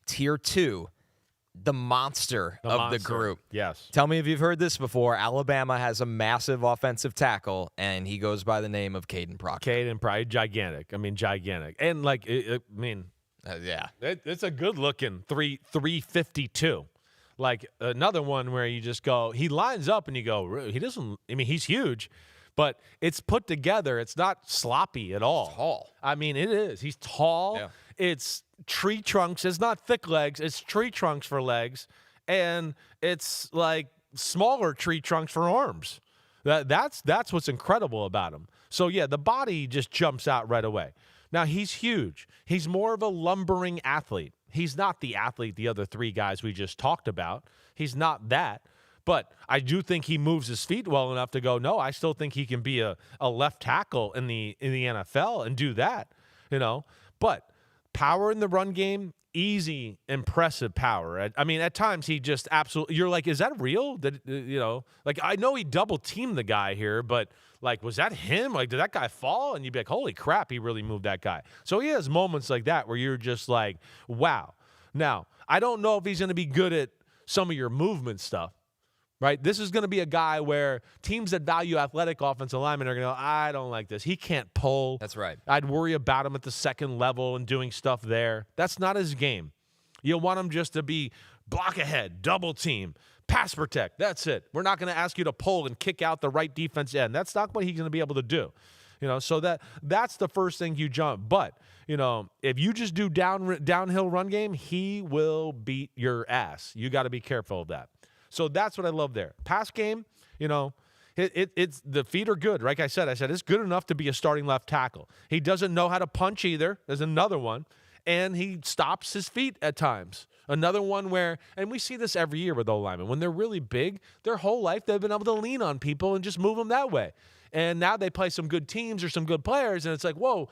Tier 2, the monster of the group. Yes. Tell me if you've heard this before. Alabama has a massive offensive tackle, and he goes by the name of Kadyn Proctor. Kadyn probably gigantic. Gigantic. And, Yeah. it's a good-looking 352. Like, another one where you just go, he lines up and you go, he doesn't, he's huge, but it's put together. It's not sloppy at all. Tall. It is. He's tall. Yeah. It's tree trunks. It's not thick legs. It's tree trunks for legs. And it's like smaller tree trunks for arms. That's what's incredible about him. So, yeah, the body just jumps out right away. Now, he's huge. He's more of a lumbering athlete. He's not the athlete the other three guys we just talked about. He's not that. But I do think he moves his feet well enough to go, no, I still think he can be a left tackle in the NFL and do that, But power in the run game, easy, impressive power. At times he just absolutely – you're like, is that real? I know he double-teamed the guy here, but, was that him? Did that guy fall? And you'd be like, holy crap, he really moved that guy. So he has moments like that where you're just like, wow. Now, I don't know if he's going to be good at some of your movement stuff. Right? This is going to be a guy where teams that value athletic offensive linemen are going to go, I don't like this. He can't pull. That's right. I'd worry about him at the second level and doing stuff there. That's not his game. You want him just to be block ahead, double team, pass protect. That's it. We're not going to ask you to pull and kick out the right defense end. That's not what he's going to be able to do. So that's the first thing you jump. But, if you just do downhill run game, he will beat your ass. You got to be careful of that. So that's what I love there. Pass game, it's the feet are good. Like I said it's good enough to be a starting left tackle. He doesn't know how to punch either. There's another one. And he stops his feet at times. Another one where, and we see this every year with O-linemen, when they're really big, their whole life they've been able to lean on people and just move them that way. And now they play some good teams or some good players, and it's like, whoa,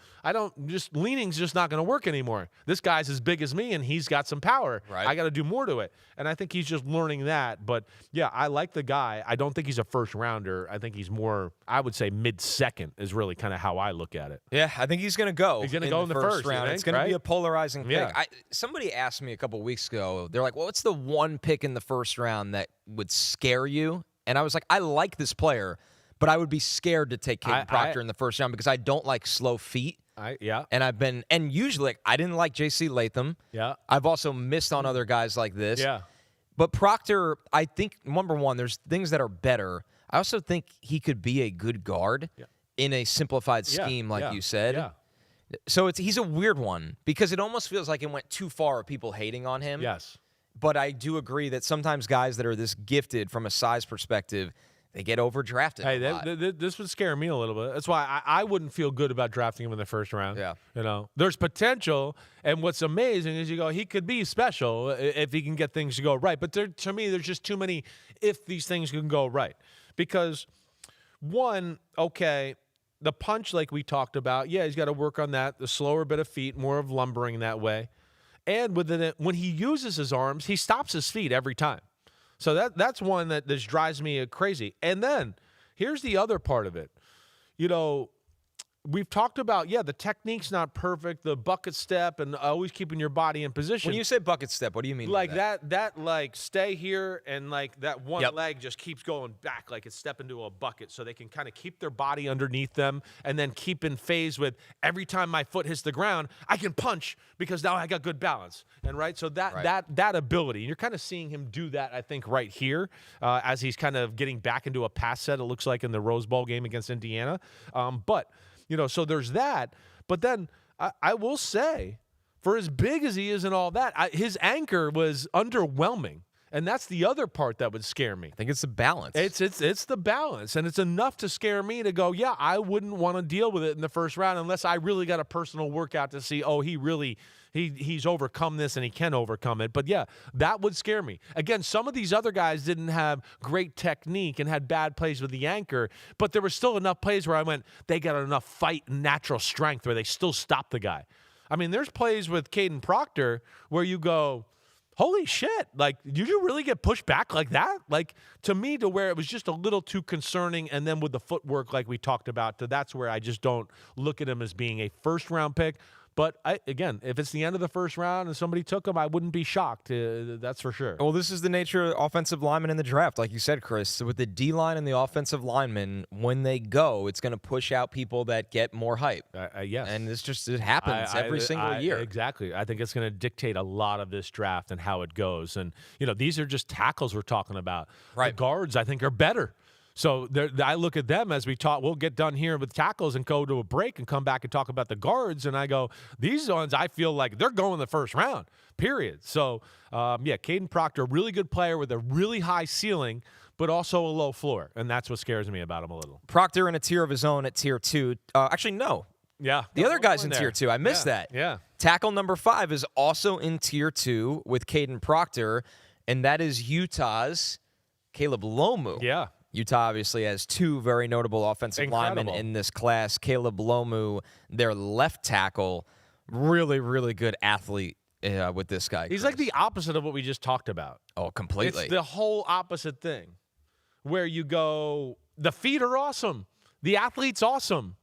leaning's just not going to work anymore. This guy's as big as me, and he's got some power. Right. I got to do more to it. And I think he's just learning that. But, yeah, I like the guy. I don't think he's a first-rounder. I think he's more, I would say, mid-second is really kind of how I look at it. Yeah, I think he's going to go. He's going to go in the first round. think, It's going to be a polarizing pick. Yeah. Somebody asked me a couple weeks ago, they're like, well, what's the one pick in the first round that would scare you? And I was like, I like this player, but I would be scared to take Kadyn Proctor in the first round because I don't like slow feet. And usually like, I didn't like J.C. Latham. Yeah. I've also missed on other guys like this. Yeah. But Proctor, I think, number one, there's things that are better. I also think he could be a good guard in a simplified scheme, like you said. Yeah. So he's a weird one because it almost feels like it went too far of people hating on him. Yes. But I do agree that sometimes guys that are this gifted from a size perspective, they get overdrafted. Hey, this would scare me a little bit. That's why I wouldn't feel good about drafting him in the first round. Yeah. There's potential, and what's amazing is you go, he could be special if he can get things to go right. But to me, there's just too many if these things can go right. Because, one, okay, the punch like we talked about, he's got to work on that, the slower bit of feet, more of lumbering that way. And when he uses his arms, he stops his feet every time. So that's one that just drives me crazy. And then here's the other part of it. We've talked about, the technique's not perfect, the bucket step, and always keeping your body in position. When you say bucket step, what do you mean? Like that like stay here and like that one leg just keeps going back like it's stepping into a bucket so they can kind of keep their body underneath them and then keep in phase with every time my foot hits the ground, I can punch because now I got good balance. And so that ability, and you're kind of seeing him do that, I think, right here as he's kind of getting back into a pass set, it looks like in the Rose Bowl game against Indiana. So there's that. But then I will say, for as big as he is and all that, his anchor was underwhelming. And that's the other part that would scare me. I think it's the balance. It's the balance. And it's enough to scare me to go, I wouldn't want to deal with it in the first round unless I really got a personal workout to see, he's overcome this and he can overcome it. But that would scare me. Again, some of these other guys didn't have great technique and had bad plays with the anchor, but there were still enough plays where I went, they got enough fight and natural strength where they still stop the guy. I mean, there's plays with Kadyn Proctor where you go, holy shit, like, did you really get pushed back like that? Like, to me, to where it was just a little too concerning, and then with the footwork like we talked about, that's where I just don't look at him as being a first-round pick. But, again, if it's the end of the first round and somebody took him, I wouldn't be shocked. That's for sure. Well, this is the nature of offensive linemen in the draft, like you said, Chris. So with the D-line and the offensive linemen, when they go, it's going to push out people that get more hype. Yes. And it happens every single year. Exactly. I think it's going to dictate a lot of this draft and how it goes. And, these are just tackles we're talking about. Right. The guards, I think, are better. So I look at them as we talk. We'll get done here with tackles and go to a break and come back and talk about the guards. And I go, these ones, I feel like they're going the first round, period. So, Kadyn Proctor, really good player with a really high ceiling, but also a low floor. And that's what scares me about him a little. Proctor in a tier of his own at tier 2. Actually, no. Yeah. The other guy's in tier 2. I missed that. Yeah. Tackle number 5 is also in tier 2 with Kadyn Proctor, and that is Utah's Caleb Lomu. Yeah. Utah obviously has 2 very notable offensive linemen in this class. Caleb Lomu, their left tackle, really, really good athlete with this guy. He's like the opposite of what we just talked about. Oh, completely. It's the whole opposite thing where you go, the feet are awesome. The athlete's awesome.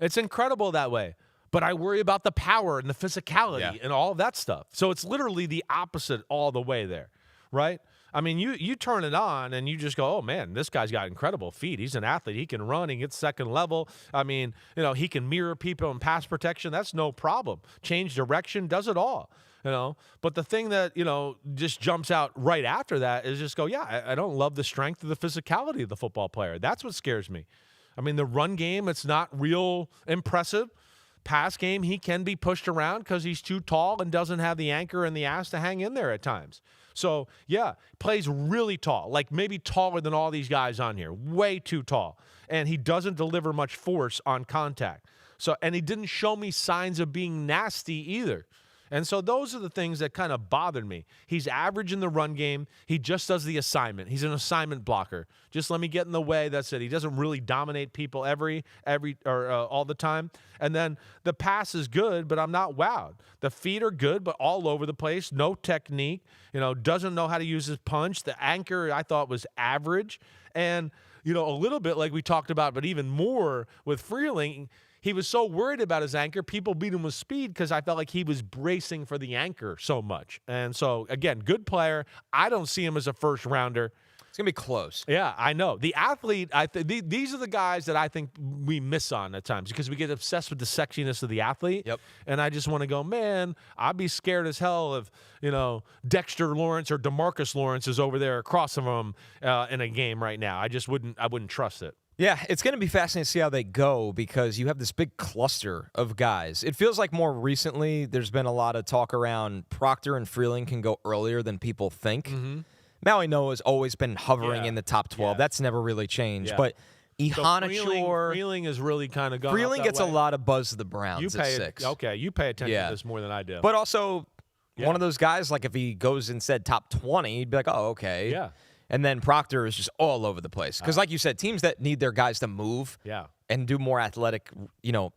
It's incredible that way. But I worry about the power and the physicality and all that stuff. So it's literally the opposite all the way there, right? I mean, you turn it on and you just go, oh, man, this guy's got incredible feet. He's an athlete. He can run. He gets second level. I mean, he can mirror people in pass protection. That's no problem. Change direction, does it all. But the thing that, just jumps out right after that is just go, I don't love the strength or the physicality of the football player. That's what scares me. I mean, the run game, it's not real impressive. Pass game, he can be pushed around because he's too tall and doesn't have the anchor and the ass to hang in there at times. So, plays really tall, like maybe taller than all these guys on here, way too tall. And he doesn't deliver much force on contact. So, and he didn't show me signs of being nasty either. And so those are the things that kind of bothered me. He's average in the run game. He just does the assignment. He's an assignment blocker. Just let me get in the way. That's it. He doesn't really dominate people all the time. And then the pass is good, but I'm not wowed. The feet are good, but all over the place. No technique. Doesn't know how to use his punch. The anchor I thought was average. And, a little bit like we talked about, but even more with Freeling, he was so worried about his anchor, people beat him with speed because I felt like he was bracing for the anchor so much. And so, again, good player. I don't see him as a first-rounder. It's going to be close. Yeah, I know. The athlete, these are the guys that I think we miss on at times because we get obsessed with the sexiness of the athlete. Yep. And I just want to go, man, I'd be scared as hell if, Dexter Lawrence or DeMarcus Lawrence is over there across from him in a game right now. I wouldn't trust it. Yeah, it's going to be fascinating to see how they go because you have this big cluster of guys. It feels like more recently there's been a lot of talk around Proctor and Freeling can go earlier than people think. Mm-hmm. Mauigoa has always been hovering in the top 12. Yeah. That's never really changed. Yeah. But So Iheanachor, Freeling is really kind of going Freeling up that gets way. a lot of buzz to the Browns at 6. Okay, you pay attention to this more than I do. But also, one of those guys, like if he goes and said top 20, you'd be like, oh, okay. Yeah. And then Proctor is just all over the place. Because like you said, teams that need their guys to move and do more athletic,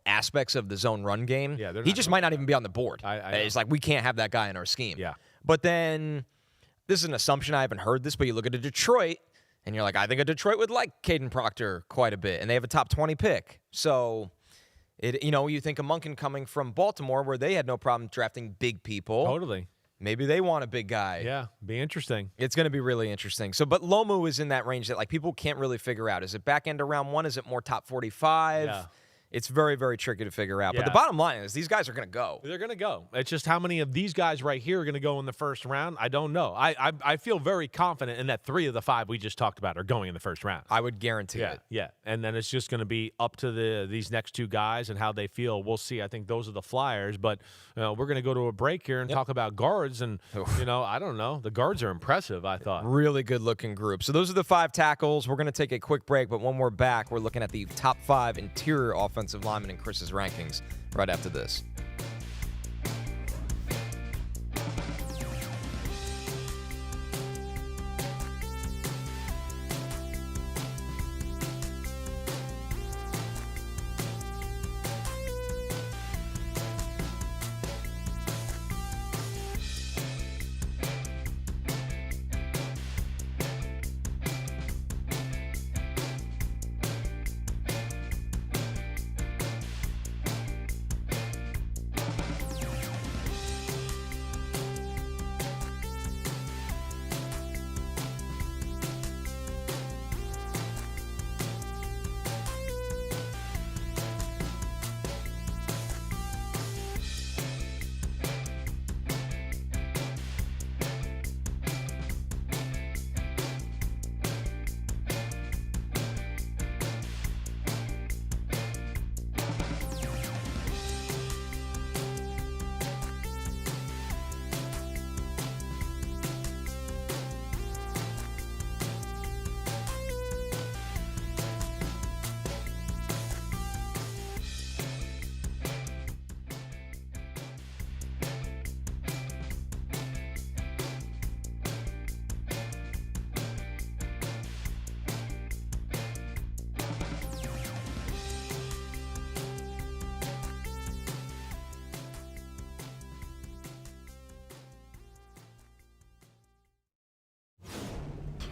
aspects of the zone run game, he just might not even be on the board. It's like we can't have that guy in our scheme. Yeah. But then, this is an assumption, I haven't heard this, but you look at a Detroit, and you're like, I think a Detroit would like Kadyn Proctor quite a bit, and they have a top 20 pick. So, you think of Monken coming from Baltimore, where they had no problem drafting big people. Totally. Maybe they want a big guy. Yeah, be interesting. It's going to be really interesting. So, but Lomu is in that range that people can't really figure out. Is it back end of round 1? Is it more top 45? Yeah. It's very, very tricky to figure out. But the Yeah. bottom line is these guys are going to go. They're going to go. It's just how many of these guys right here are going to go in the first round? I don't know. I feel very confident in that 3 of the 5 we just talked about are going in the first round. I would guarantee it. Yeah. And then it's just going to be up to these next 2 guys and how they feel. We'll see. I think those are the Flyers. But we're going to go to a break here and talk about guards. And, I don't know. The guards are impressive, I thought. Really good-looking group. So those are the 5 tackles. We're going to take a quick break, but when we're back, we're looking at the top 5 interior offensive linemen in Chris's rankings right after this.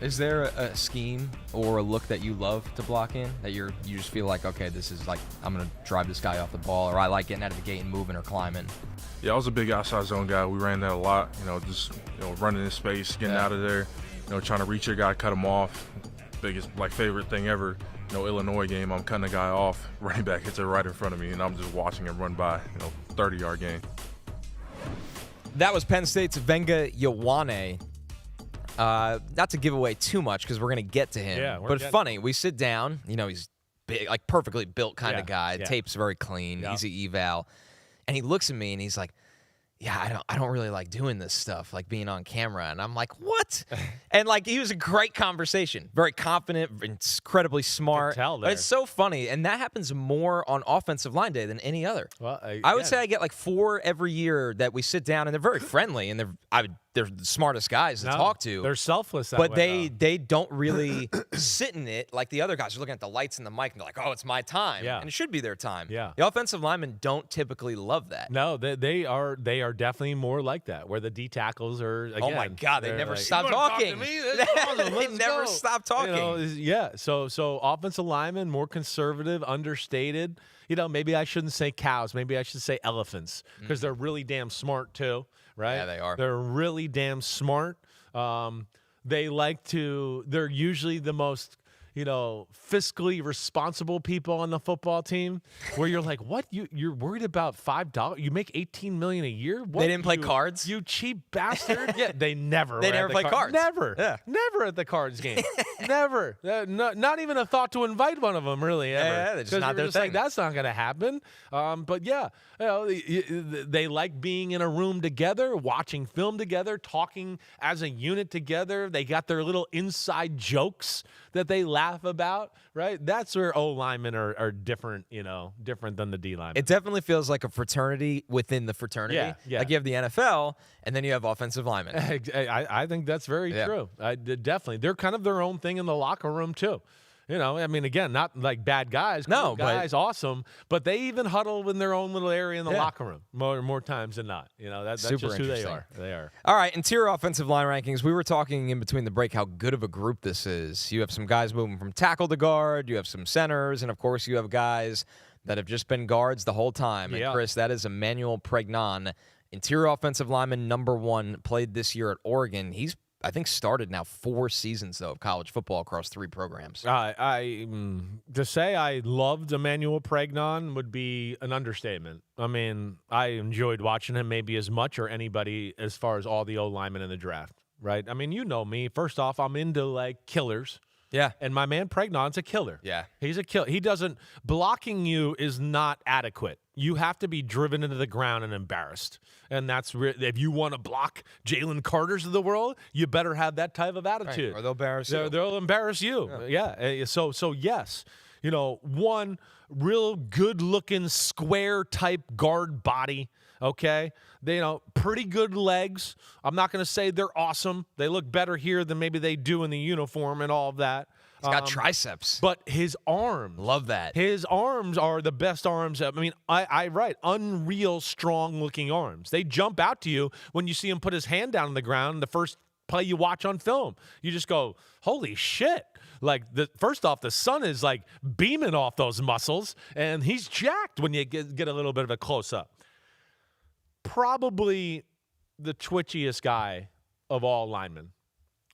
Is there a scheme or a look that you love to block in that you just feel like, okay, this is like, I'm going to drive this guy off the ball, or I like getting out of the gate and moving or climbing? Yeah, I was a big outside zone guy. We ran that a lot, running in space, getting out of there, trying to reach your guy, cut him off. Biggest, favorite thing ever, Illinois game, I'm cutting a guy off, running back hits it right in front of me, and I'm just watching him run by, 30-yard gain. That was Penn State's Vega Ioane. Not to give away too much because we're going to get to him. Yeah, but funny, we sit down. He's big, perfectly built kind of guy. Yeah. Tape's very clean, easy eval. And he looks at me and he's like, yeah, I don't really like doing this stuff, like being on camera. And I'm like, what? And he was a great conversation, very confident, incredibly smart. But it's so funny. And that happens more on offensive line day than any other. Well, I would say I get 4 every year that we sit down and they're very friendly and they're the smartest guys to talk to. They're selfless, but they don't really sit in it like the other guys are looking at the lights and the mic and they're like, oh, it's my time. Yeah. And it should be their time. Yeah. The offensive linemen don't typically love that. No, they are definitely more like that, where the D tackles are, again, oh my God, they never like, stop "You wanna talking. Talk to me? That's awesome. They Let's never go." stop talking. So offensive linemen, more conservative, understated. Maybe I shouldn't say cows. Maybe I should say elephants because they're really damn smart too, right? Yeah, they are. They're really damn smart. They're usually the most, fiscally responsible people on the football team, where you're like, what? You're worried about $5? You make $18 million a year? What? They didn't play cards? You cheap bastard. Yeah, they never play cards. Never. Yeah. Never at the cards game. Never. Not even a thought to invite one of them, really, ever. Yeah, they're just not their thing. like, that's not going to happen. But yeah, they like being in a room together, watching film together, talking as a unit together. They got their little inside jokes that they laugh about, right? That's where O linemen are different, different than the D linemen. It definitely feels like a fraternity within the fraternity. Yeah. Like you have the NFL, and then you have offensive linemen. I think that's very true. Definitely. They're kind of their own thing in the locker room, too. Again, not like bad guys. Cool guys, awesome. But they even huddle in their own little area in the locker room more times than not. That's Super just who they interesting. are. They are. All right, interior offensive line rankings. We were talking in between the break how good of a group this is. You have some guys moving from tackle to guard. You have some centers. And, of course, you have guys that have just been guards the whole time. And, Chris, that is Emmanuel Pregnon, interior offensive lineman #1, played this year at Oregon. He's I think started now 4 seasons, though, of college football across 3 programs. To say I loved Emmanuel Pregnon would be an understatement. I enjoyed watching him maybe as much or anybody as far as all the O-linemen in the draft, right? You know me. First off, I'm into, killers. Yeah. And my man Pregnon's a killer. Yeah. He's a killer. He doesn't – blocking you is not adequate. You have to be driven into the ground and embarrassed. And that's if you want to block Jalen Carters of the world, you better have that type of attitude. Right. Or they'll embarrass you. They'll embarrass you. Yeah. So yes, one real good-looking square-type guard body, okay? They, pretty good legs. I'm not going to say they're awesome. They look better here than maybe they do in the uniform and all of that. He's got triceps. But his arms. Love that. His arms are the best arms. Unreal strong-looking arms. They jump out to you when you see him put his hand down on the ground the first play you watch on film. You just go, holy shit. First off, the sun is beaming off those muscles, and he's jacked when you get a little bit of a close-up. Probably the twitchiest guy of all linemen.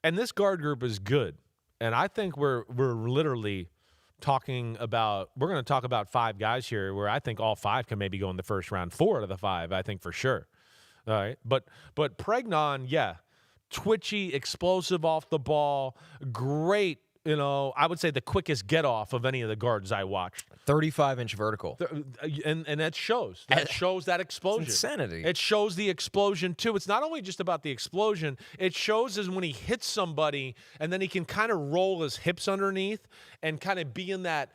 And this guard group is good. And I think we're literally talking about – we're going to talk about 5 guys here where I think all 5 can maybe go in the first round. 4 out of the 5, I think, for sure. All right? But Pregnon, yeah, twitchy, explosive off the ball, great. I would say the quickest get-off of any of the guards I watched. 35-inch vertical. And that shows. That shows that explosion. It's insanity. It shows the explosion, too. It's not only just about the explosion. It shows is when he hits somebody, and then he can kind of roll his hips underneath and kind of be in that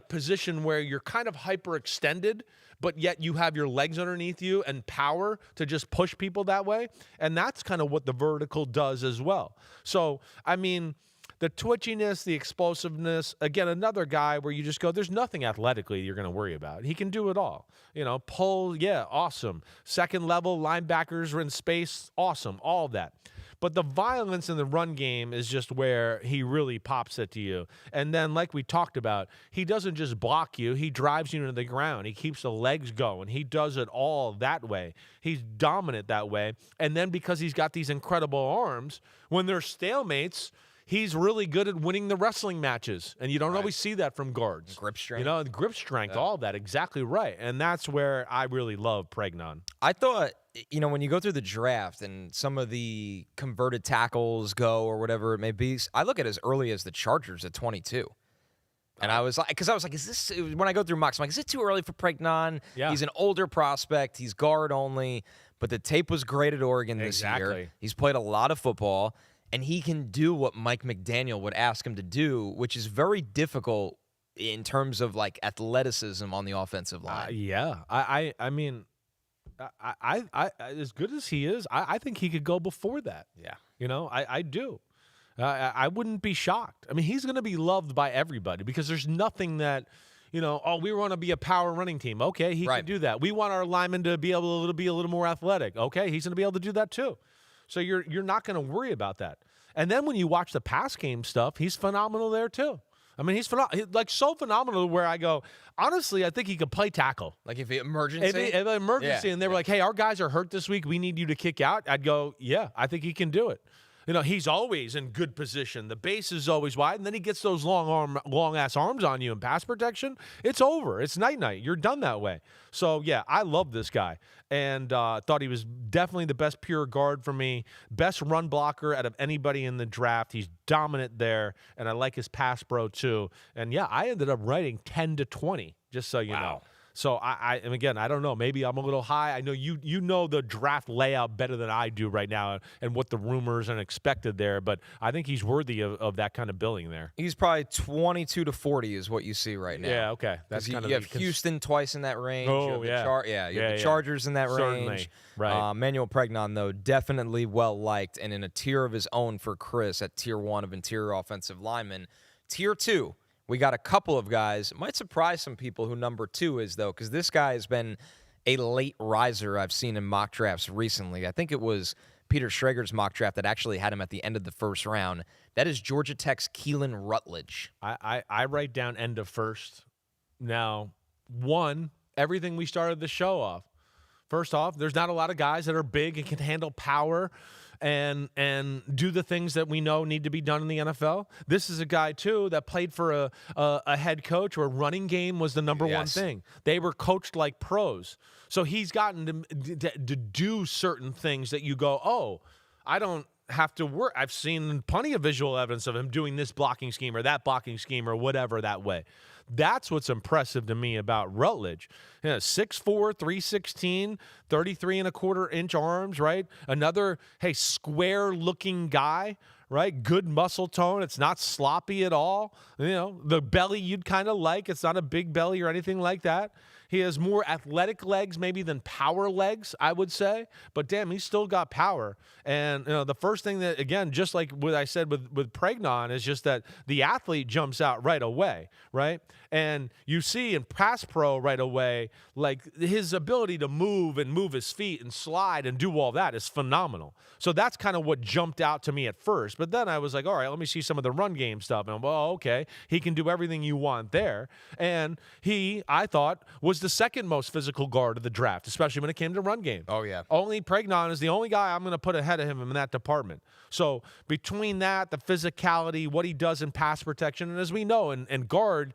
position where you're kind of hyperextended, but yet you have your legs underneath you and power to just push people that way. And that's kind of what the vertical does as well. So, the twitchiness, the explosiveness, again, another guy where you just go, there's nothing athletically you're going to worry about. He can do it all. Pull, yeah, awesome. Second level, linebackers are in space, awesome, all of that. But the violence in the run game is just where he really pops it to you. And then, like we talked about, he doesn't just block you. He drives you into the ground. He keeps the legs going. He does it all that way. He's dominant that way. And then because he's got these incredible arms, when they're stalemates, he's really good at winning the wrestling matches, and you don't always see that from guards. Grip strength. Grip strength, all of that, exactly right. And that's where I really love Pregnon. I thought, when you go through the draft and some of the converted tackles go or whatever it may be, I look at as early as the Chargers at 22. And I was like, is this, when I go through mocks, I'm like, is it too early for Pregnon? Yeah. He's an older prospect. He's guard only. But the tape was great at Oregon this year. He's played a lot of football. And he can do what Mike McDaniel would ask him to do, which is very difficult in terms of athleticism on the offensive line. I as good as he is, I think he could go before that. Yeah, I do. I wouldn't be shocked. He's going to be loved by everybody because there's nothing that. We want to be a power running team. Okay, he can do that. We want our linemen to be able to be a little more athletic. Okay, he's going to be able to do that too. So you're not going to worry about that. And then when you watch the pass game stuff, he's phenomenal there too. He's phenomenal, so phenomenal where I go, honestly, I think he could play tackle. If emergency? If emergency, and they were like, hey, our guys are hurt this week. We need you to kick out. I'd go, yeah, I think he can do it. he's always in good position. The base is always wide, and then he gets those long-ass arms on you in pass protection. It's over. It's night-night. You're done that way. So, yeah, I love this guy, and thought he was definitely the best pure guard for me, best run blocker out of anybody in the draft. He's dominant there, and I like his pass pro too. And, yeah, I ended up writing 10 to 20, just so you know. So, and again, I don't know. Maybe I'm a little high. I know you know the draft layout better than I do right now and what the rumors and expected there, but I think he's worthy of that kind of billing there. He's probably 22 to 40 is what you see right now. Yeah, okay. That's you have Houston twice in that range. Oh, you have the Chargers in that Certainly. range. Right. Emmanuel Pregnon, though, definitely well-liked and in a tier of his own for Chris at Tier 1 of interior offensive linemen. Tier 2. We got a couple of guys. It might surprise some people who number 2 is, though, because this guy has been a late riser I've seen in mock drafts recently. I think it was Peter Schrager's mock draft that actually had him at the end of the first round. That is Georgia Tech's Keylan Rutledge. I write down end of first. Now, everything we started the show off. First off, there's not a lot of guys that are big and can handle power and do the things that we know need to be done in the NFL. This is a guy, too, that played for a head coach where running game was the number one thing. They were coached like pros. So he's gotten to do certain things that you go, oh, I don't have to work. I've seen plenty of visual evidence of him doing this blocking scheme or that blocking scheme or whatever that way. That's what's impressive to me about Rutledge. 6'4", 316, 33 and a quarter inch arms, right? Another, square-looking guy, right? Good muscle tone. It's not sloppy at all. The belly you'd kind of like. It's not a big belly or anything like that. He has more athletic legs maybe than power legs, I would say. But, damn, he's still got power. And, the first thing that, again, just like what I said with Pregnon, is just that the athlete jumps out right away, right? And you see in pass pro right away, like his ability to move his feet and slide and do all that is phenomenal. So that's kind of what jumped out to me at first. But then I was like, all right, let me see some of the run game stuff. And okay, he can do everything you want there. And he, I thought, was the second most physical guard of the draft, especially when it came to run game. Oh, yeah. Only Pregnon is the only guy I'm going to put ahead of him in that department. So between that, the physicality, what he does in pass protection, and as we know, in guard,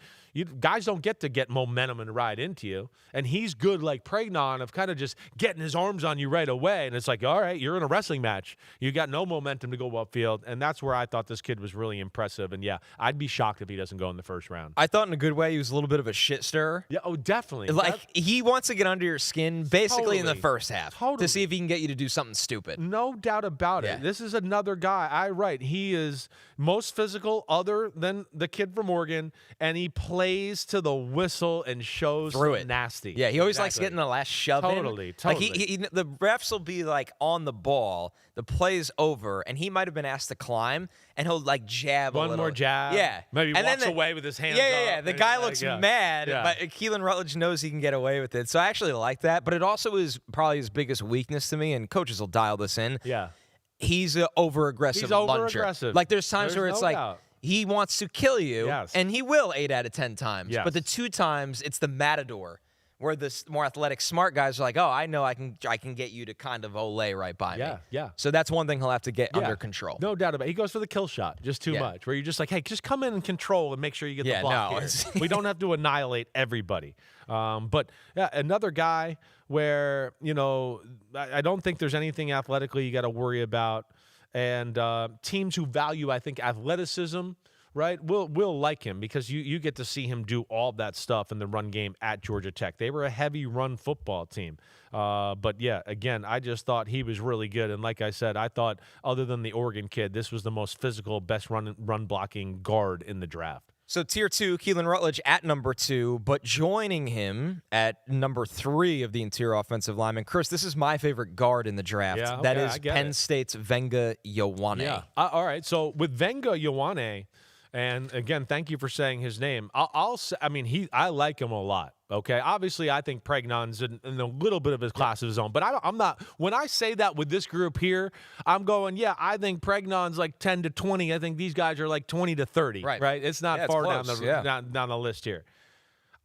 guys don't get momentum and ride into you. And he's good like Pregnon of kind of just getting his arms on you right away. And it's like, all right, you're in a wrestling match. You got no momentum to go upfield. And that's where I thought this kid was really impressive. And, yeah, I'd be shocked if he doesn't go in the first round. I thought in a good way he was a little bit of a shit stirrer. Yeah, oh, definitely. He wants to get under your skin basically in the first half to see if he can get you to do something stupid. No doubt about it. This is another guy. He is most physical other than the kid from Oregon, and he plays to the whistle and shows through it. Nasty. Yeah, he always likes getting the last shove in. Totally. Like the refs will be like on the ball, the play's over, and he might have been asked to climb, and he'll like jab one a little. more jab. Yeah. Maybe and walks away with his hands Yeah. up. The guy looks mad, but Keylan Rutledge knows he can get away with it. So I actually like that, but it also is probably his biggest weakness to me, and coaches will dial this in. Yeah. He's an over-aggressive luncher. Like there's times where it's no like doubt. he wants to kill you, and he will 8 out of 10 times. Yes. But the 2 times, it's the matador, where the more athletic, smart guys are like, oh, I know I can get you to kind of ole right by me. Yeah. So that's one thing he'll have to get under control. No doubt about it. He goes for the kill shot just too much, where you're just like, hey, just come in and control and make sure you get the block here. We don't have to annihilate everybody. But another guy where, I don't think there's anything athletically you got to worry about. And teams who value, I think, athleticism, right, will like him because you get to see him do all that stuff in the run game at Georgia Tech. They were a heavy run football team. But, yeah, again, I just thought he was really good. And like I said, I thought other than the Oregon kid, this was the most physical, best run blocking guard in the draft. So tier 2, Keylan Rutledge at number 2, but joining him at number 3 of the interior offensive lineman. Chris, this is my favorite guard in the draft. Yeah, okay, that is Penn State's Vega Ioane. Yeah. All right. So with Vega Ioane, and again, thank you for saying his name. I like him a lot. Okay. Obviously, I think Pregnon's in a little bit of his class of his own, but I'm not. When I say that with this group here, I'm going, I think Pregnon's like 10 to 20. I think these guys are like 20 to 30. Right. It's not far down the list here.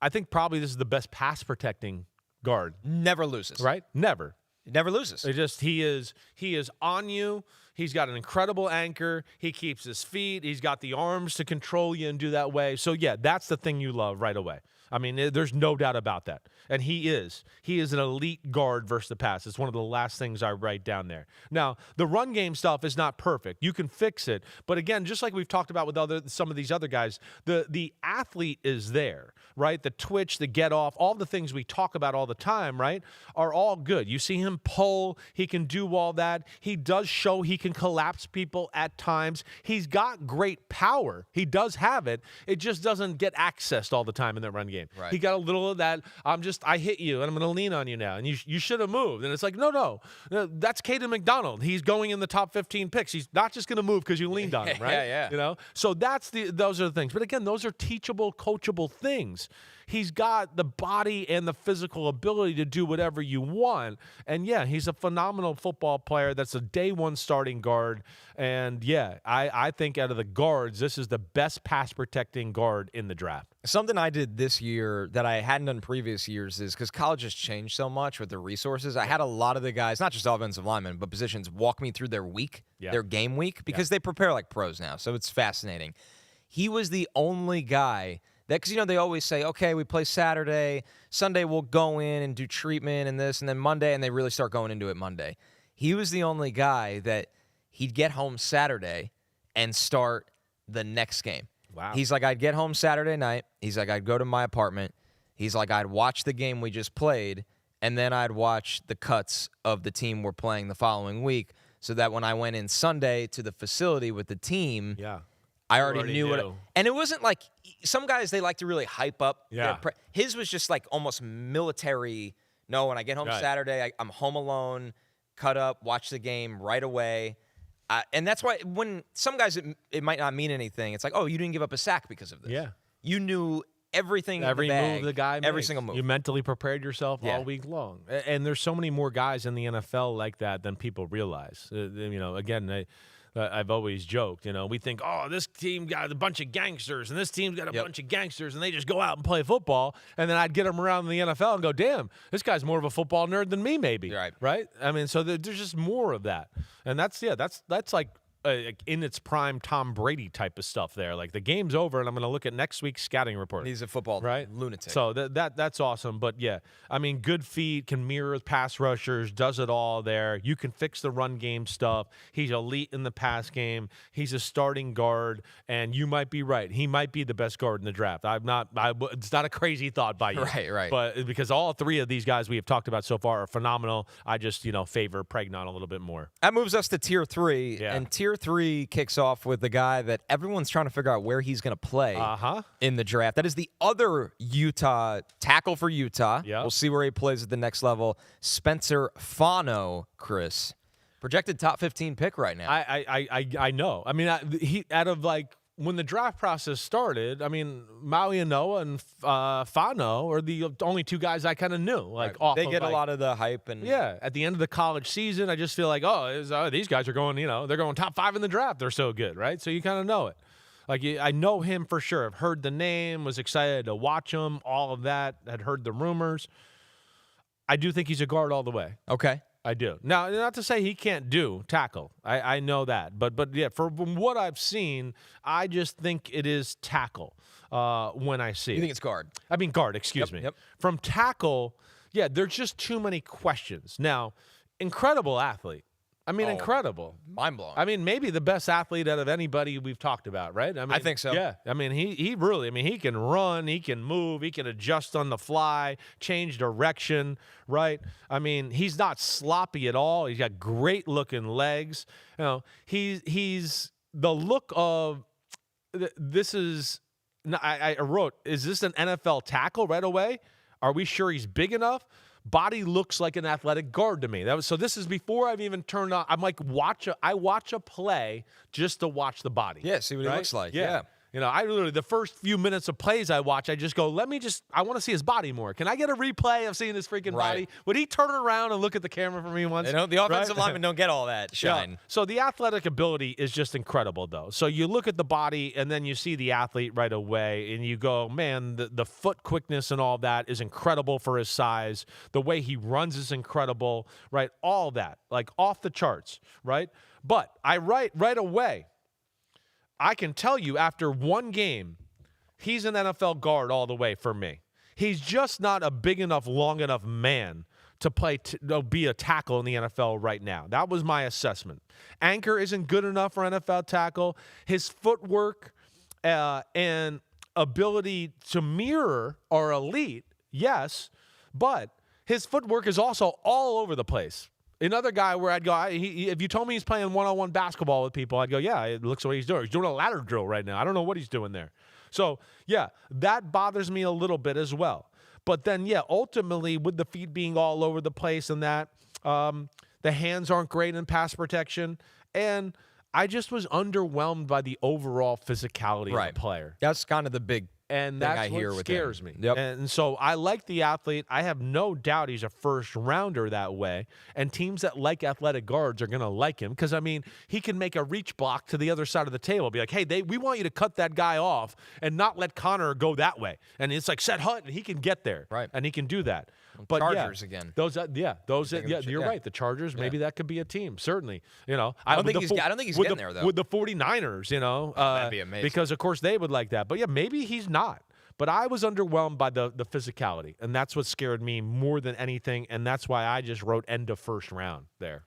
I think probably this is the best pass protecting guard. Never loses. Right. Never. He never loses. He is on you. He's got an incredible anchor. He keeps his feet. He's got the arms to control you and do that way. So, yeah, that's the thing you love right away. I mean, there's no doubt about that. And he is an elite guard versus the pass. It's one of the last things I write down there. Now, the run game stuff is not perfect. You can fix it. But again, just like we've talked about with some of these other guys, the athlete is there, right? The twitch, the get off, all the things we talk about all the time, right, are all good. You see him pull. He can do all that. He does show he can collapse people at times. He's got great power. He does have it. It just doesn't get accessed all the time in that run game. Right. He got a little of that. I hit you, and I'm going to lean on you now, and you should have moved. And it's like, no, that's Kadyn McDonald. He's going in the top 15 picks. He's not just going to move because you leaned on him, right? Yeah. You know, so those are the things. But again, those are teachable, coachable things. He's got the body and the physical ability to do whatever you want. And, yeah, he's a phenomenal football player. That's a day one starting guard. And, yeah, I think out of the guards, this is the best pass-protecting guard in the draft. Something I did this year that I hadn't done previous years is because college has changed so much with the resources. I had a lot of the guys, not just offensive linemen, but positions, walk me through their week, their game week, because they prepare like pros now. So it's fascinating. He was the only guy that, because, they always say, okay, we play Saturday, Sunday we'll go in and do treatment and this, and then Monday, and they really start going into it Monday. He was the only guy that he'd get home Saturday and start the next game. Wow. He's like, I'd get home Saturday night. He's like, I'd go to my apartment. He's like, I'd watch the game we just played, and then I'd watch the cuts of the team we're playing the following week so that when I went in Sunday to the facility with the team, I already knew what. And it wasn't like some guys, they like to really hype up. His was just like almost military. No, when I get home Saturday, I'm home alone, cut up, watch the game right away. And that's why when some guys, it might not mean anything. It's like, oh, you didn't give up a sack because of this. Yeah. You knew everything every in the bag, move the guy every makes. single move. You mentally prepared yourself all week long. And there's so many more guys in the NFL like that than people realize. Again, I've always joked, we think, oh, this team got a bunch of gangsters and this team's got a bunch of gangsters and they just go out and play football. And then I'd get them around the NFL and go, damn, this guy's more of a football nerd than me, maybe. Right? I mean, so there's just more of that. And that's like in its prime Tom Brady type of stuff there. Like the game's over and I'm going to look at next week's scouting report. He's a football lunatic. So that's awesome. But, yeah, I mean, good feet, can mirror pass rushers, does it all there. You can fix the run game stuff. He's elite in the pass game. He's a starting guard, and you might be right. He might be the best guard in the draft. It's not a crazy thought by you. Right. But because all three of these guys we have talked about so far are phenomenal, I just, favor Pregnon a little bit more. That moves us to Tier 3. Yeah. And Tier 3 kicks off with the guy that everyone's trying to figure out where he's going to play in the draft. That is the other Utah tackle for Utah. Yep. We'll see where he plays at the next level. Spencer Fano, Chris. Projected top 15 pick right now. I know. I mean, he out of when the draft process started, I mean, Mauigoa and Fano are the only two guys I kind of knew. They get a lot of the hype. And at the end of the college season, I just feel like, these guys are going, they're going top 5 in the draft. They're so good, right? So you kind of know it. I know him for sure. I've heard the name, was excited to watch him, all of that, had heard the rumors. I do think he's a guard all the way. Okay. I do. Now, not to say he can't do tackle. I know that. But yeah, from what I've seen, I just think it is tackle when I see it. You think it's guard? I mean guard, excuse me. Yep. From tackle, there's just too many questions. Now, incredible athlete. I mean, incredible. Mind-blowing. I mean, maybe the best athlete out of anybody we've talked about, right? I think so. Yeah. I mean, he really, he can run, he can move, he can adjust on the fly, change direction, right? I mean, he's not sloppy at all. He's got great-looking legs. He's the look of this is – I wrote, is this an NFL tackle right away? Are we sure he's big enough? Body looks like an athletic guard to me. So this is before I've even turned on. I'm like, I watch a play just to watch the body. Yeah, see what he looks like. Yeah. I literally, the first few minutes of plays I watch, I just go, I want to see his body more. Can I get a replay of seeing his freaking body? Would he turn around and look at the camera for me once? The offensive linemen don't get all that shine. Yeah. So the athletic ability is just incredible, though. So you look at the body, and then you see the athlete right away, and you go, man, the foot quickness and all that is incredible for his size. The way he runs is incredible, right? All that, like off the charts, right? But right away, I can tell you after one game, he's an NFL guard all the way for me. He's just not a big enough, long enough man to be a tackle in the NFL right now. That was my assessment. Anchor isn't good enough for NFL tackle. His footwork and ability to mirror are elite, yes, but his footwork is also all over the place. Another guy where I'd go, if you told me he's playing one-on-one basketball with people, I'd go, yeah, it looks what he's doing. He's doing a ladder drill right now. I don't know what he's doing there. So, yeah, that bothers me a little bit as well. But then, yeah, ultimately, with the feet being all over the place and that, the hands aren't great in pass protection. And I just was underwhelmed by the overall physicality of the player. That's kind of the big And thing that's I hear what with scares him. me. Yep. And so I like the athlete. I have no doubt he's a first rounder that way. And teams that like athletic guards are going to like him because, I mean, he can make a reach block to the other side of the table. Be like, hey, we want you to cut that guy off and not let Connor go that way. And it's like set Hunt, and he can get there. Right. And he can do that. But Chargers again. You're right. The Chargers, maybe that could be a team. Certainly. I don't think he's getting there, though. With the 49ers, that'd be amazing. Because, of course, they would like that. But, yeah, maybe he's not. But I was underwhelmed by the physicality, and that's what scared me more than anything, and that's why I just wrote end of first round there.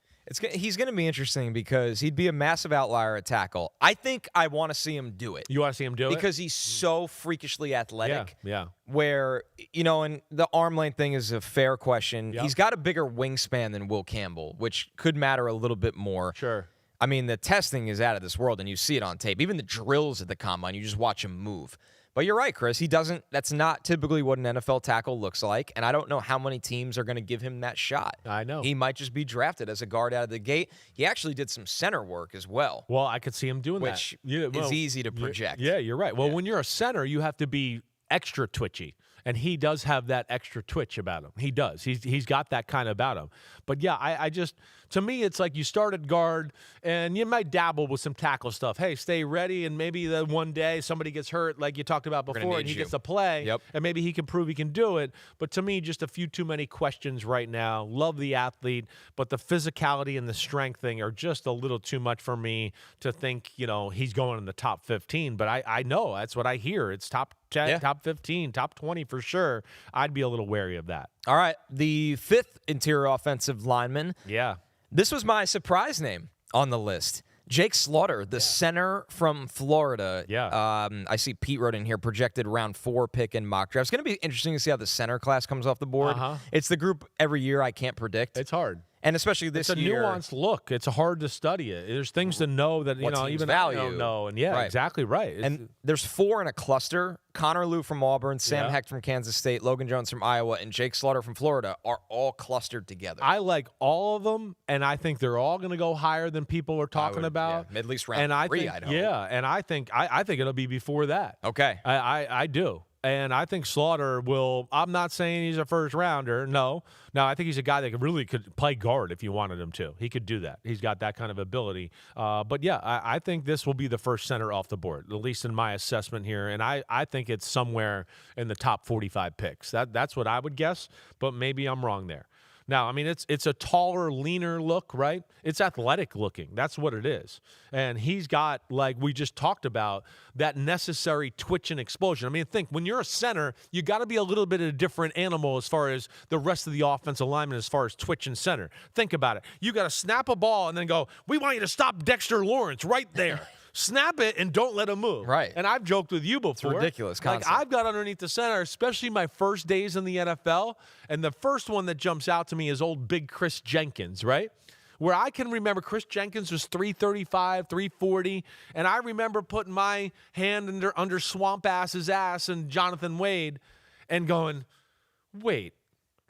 He's going to be interesting because he'd be a massive outlier at tackle. I think I want to see him do it. You want to see him do it? Because he's so freakishly athletic. Yeah. Where, and the arm length thing is a fair question. Yep. He's got a bigger wingspan than Will Campbell, which could matter a little bit more. Sure. I mean, the testing is out of this world, and you see it on tape. Even the drills at the combine, you just watch him move. But you're right, Chris. That's not typically what an NFL tackle looks like, and I don't know how many teams are going to give him that shot. I know. He might just be drafted as a guard out of the gate. He actually did some center work as well. Well, I could see him doing which is easy to project. Yeah, you're right. Well, when you're a center, you have to be extra twitchy. And he does have that extra twitch about him. He does. He's got that kind of about him. But, yeah, I just – to me, it's like you start at guard, and you might dabble with some tackle stuff. Hey, stay ready, and maybe that one day somebody gets hurt like you talked about before, and he gets to play, and maybe he can prove he can do it. But to me, just a few too many questions right now. Love the athlete, but the physicality and the strength thing are just a little too much for me to think, he's going in the top 15. But I know that's what I hear. It's top 10, top 15, top 20 for sure. I'd be a little wary of that. All right, the fifth interior offensive lineman. Yeah. This was my surprise name on the list. Jake Slaughter, the center from Florida. Yeah. I see Pete wrote in here, projected round 4 pick in mock draft. It's going to be interesting to see how the center class comes off the board. It's the group every year I can't predict. It's hard. And especially this year. It's a nuanced look. It's hard to study it. There's things to know that, even value. I don't know. And, exactly right. And there's 4 in a cluster. Connor Lew from Auburn, Sam Hecht from Kansas State, Logan Jones from Iowa, and Jake Slaughter from Florida are all clustered together. I like all of them, and I think they're all going to go higher than people are talking about. Yeah, at least round 3, I'd hope. Yeah, and I think it'll be before that. Okay. I do. And I think Slaughter will – I'm not saying he's a first rounder. No, I think he's a guy that really could play guard if you wanted him to. He could do that. He's got that kind of ability. But, yeah, I think this will be the first center off the board, at least in my assessment here. And I think it's somewhere in the top 45 picks. That's what I would guess, but maybe I'm wrong there. Now, I mean, it's a taller, leaner look, right? It's athletic looking. That's what it is. And he's got, like we just talked about, that necessary twitch and explosion. I mean, think, when you're a center, you got to be a little bit of a different animal as far as the rest of the offensive linemen as far as twitch and center. Think about it. You got to snap a ball and then go, we want you to stop Dexter Lawrence right there. Snap it and don't let him move. Right. And I've joked with you before. It's a ridiculous concept. Like, I've got underneath the center, especially my first days in the NFL, and the first one that jumps out to me is old big Chris Jenkins, right? Where I can remember Chris Jenkins was 335, 340, and I remember putting my hand under Swamp Ass's ass and Jonathan Wade and going, wait,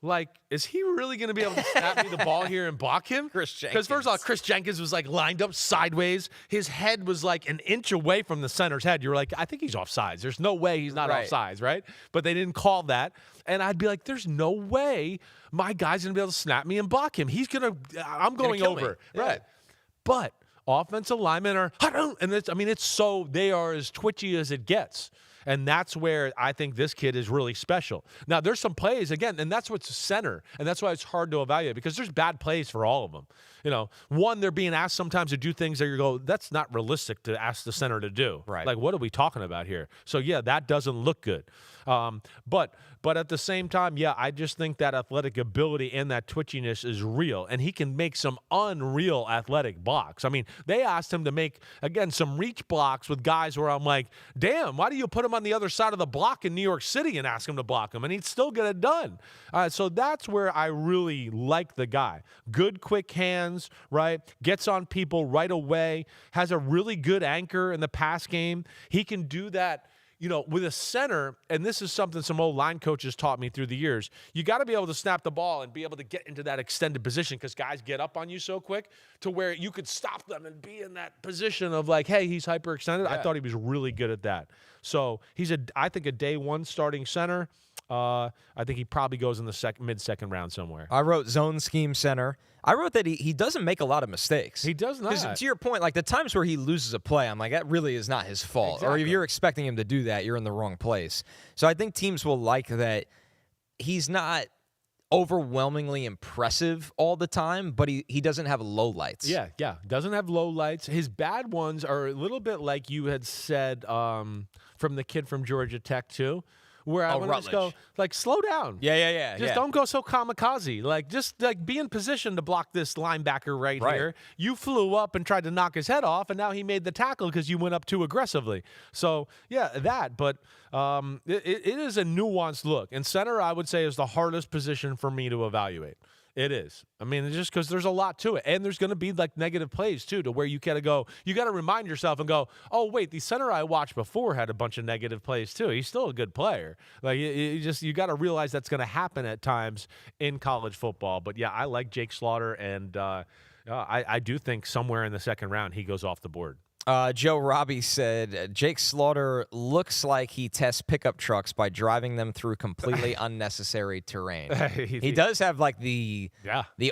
Like, is he really going to be able to snap me the ball here and block him? Chris Jenkins. Because first of all, Chris Jenkins was like lined up sideways. His head was like an inch away from the center's head. You're like, I think he's offsides. There's no way he's not offsides, right? But they didn't call that. And I'd be like, there's no way my guy's going to be able to snap me and block him. I'm going over. Yeah. Right. But offensive linemen are, and they are as twitchy as it gets. And that's where I think this kid is really special. Now, there's some plays, again, and that's what's center, and that's why it's hard to evaluate because there's bad plays for all of them. One, they're being asked sometimes to do things that you go, that's not realistic to ask the center to do. Right. Like, what are we talking about here? So, yeah, that doesn't look good. But at the same time, yeah, I just think that athletic ability and that twitchiness is real, and he can make some unreal athletic blocks. I mean, they asked him to make, again, some reach blocks with guys where I'm like, damn, why do you put him on the other side of the block in New York City and ask him to block him? And he'd still get it done. So that's where I really like the guy. Good, quick hands, right? Gets on people right away, has a really good anchor in the pass game. He can do that. With a center, and this is something some old line coaches taught me through the years, you got to be able to snap the ball and be able to get into that extended position because guys get up on you so quick to where you could stop them and be in that position of like, hey, he's hyperextended. Yeah. I thought he was really good at that. So he's I think a day one starting center. I think he probably goes in the mid-second round somewhere. I wrote zone scheme center. I wrote that he doesn't make a lot of mistakes. He does not. Because to your point, like the times where he loses a play, I'm like, that really is not his fault. Exactly. Or if you're expecting him to do that, you're in the wrong place. So I think teams will like that he's not overwhelmingly impressive all the time, but he doesn't have lowlights. Yeah. Doesn't have lowlights. His bad ones are a little bit like you had said from the kid from Georgia Tech, too. Where I want to just go, like, slow down. Yeah. Just don't go so kamikaze. Like, just like be in position to block this linebacker right here. You flew up and tried to knock his head off, and now he made the tackle because you went up too aggressively. So, yeah, that. But it is a nuanced look. And center, I would say, is the hardest position for me to evaluate. It is. I mean, it's just because there's a lot to it. And there's going to be, like, negative plays, too, to where you got to go. You got to remind yourself and go, oh, wait, the center I watched before had a bunch of negative plays, too. He's still a good player. Like, you got to realize that's going to happen at times in college football. But, yeah, I like Jake Slaughter, and I do think somewhere in the second round he goes off the board. Joe Robbie said, Jake Slaughter looks like he tests pickup trucks by driving them through completely unnecessary terrain. He does have like the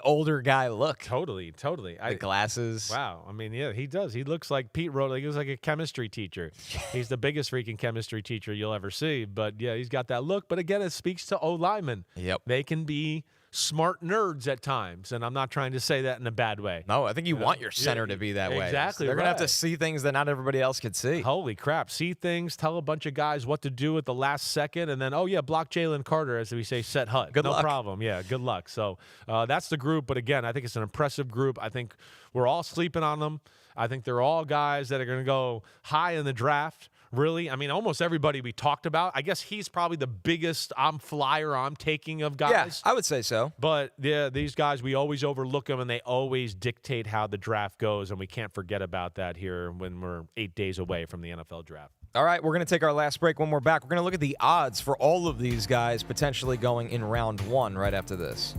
older guy look. Totally. The glasses. Wow. I mean, yeah, he does. He looks like Pete wrote. He looks like a chemistry teacher. He's the biggest freaking chemistry teacher you'll ever see. But, yeah, he's got that look. But, again, it speaks to O-linemen. Yep. They can be smart nerds at times, and I'm not trying to say that in a bad way. No, I think you want your center to be that way. Exactly. They're going to have to see things that not everybody else could see. Holy crap. See things, tell a bunch of guys what to do at the last second, and then, block Jalen Carter, as we say, set HUD. Good luck. No problem. Yeah, good luck. So that's the group, but again, I think it's an impressive group. I think we're all sleeping on them. I think they're all guys that are going to go high in the draft. Really, I mean, almost everybody we talked about. I guess he's probably the biggest I'm taking of guys. Yeah, I would say so. But yeah, these guys, we always overlook them, and they always dictate how the draft goes, and we can't forget about that here when we're 8 days away from the NFL draft. All right, we're going to take our last break. When we're back, we're going to look at the odds for all of these guys potentially going in round one right after this.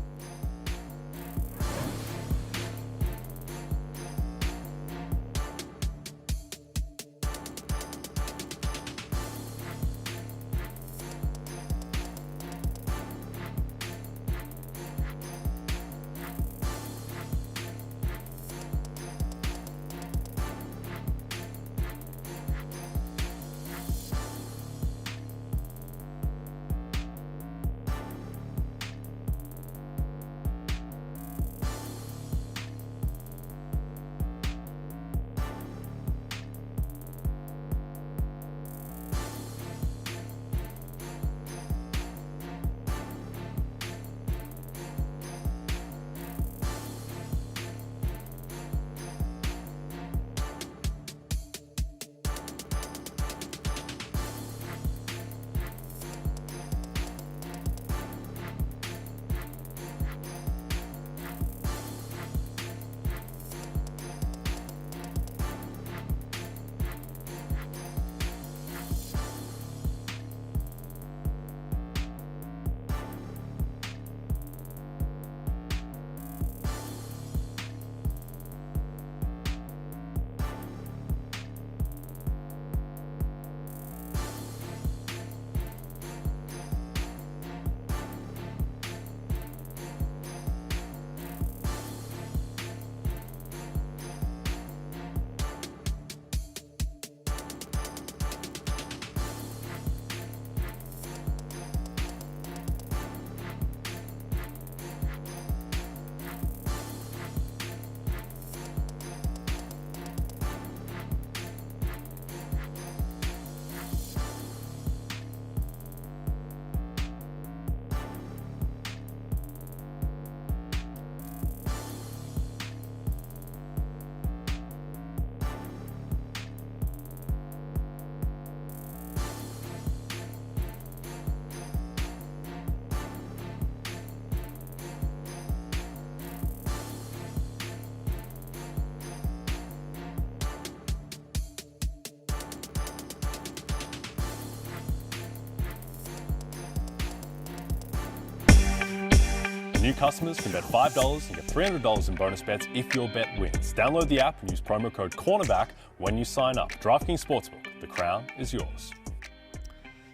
New customers can bet $5 and get $300 in bonus bets if your bet wins. Download the app and use promo code cornerback when you sign up. DraftKings Sportsbook, the crown is yours.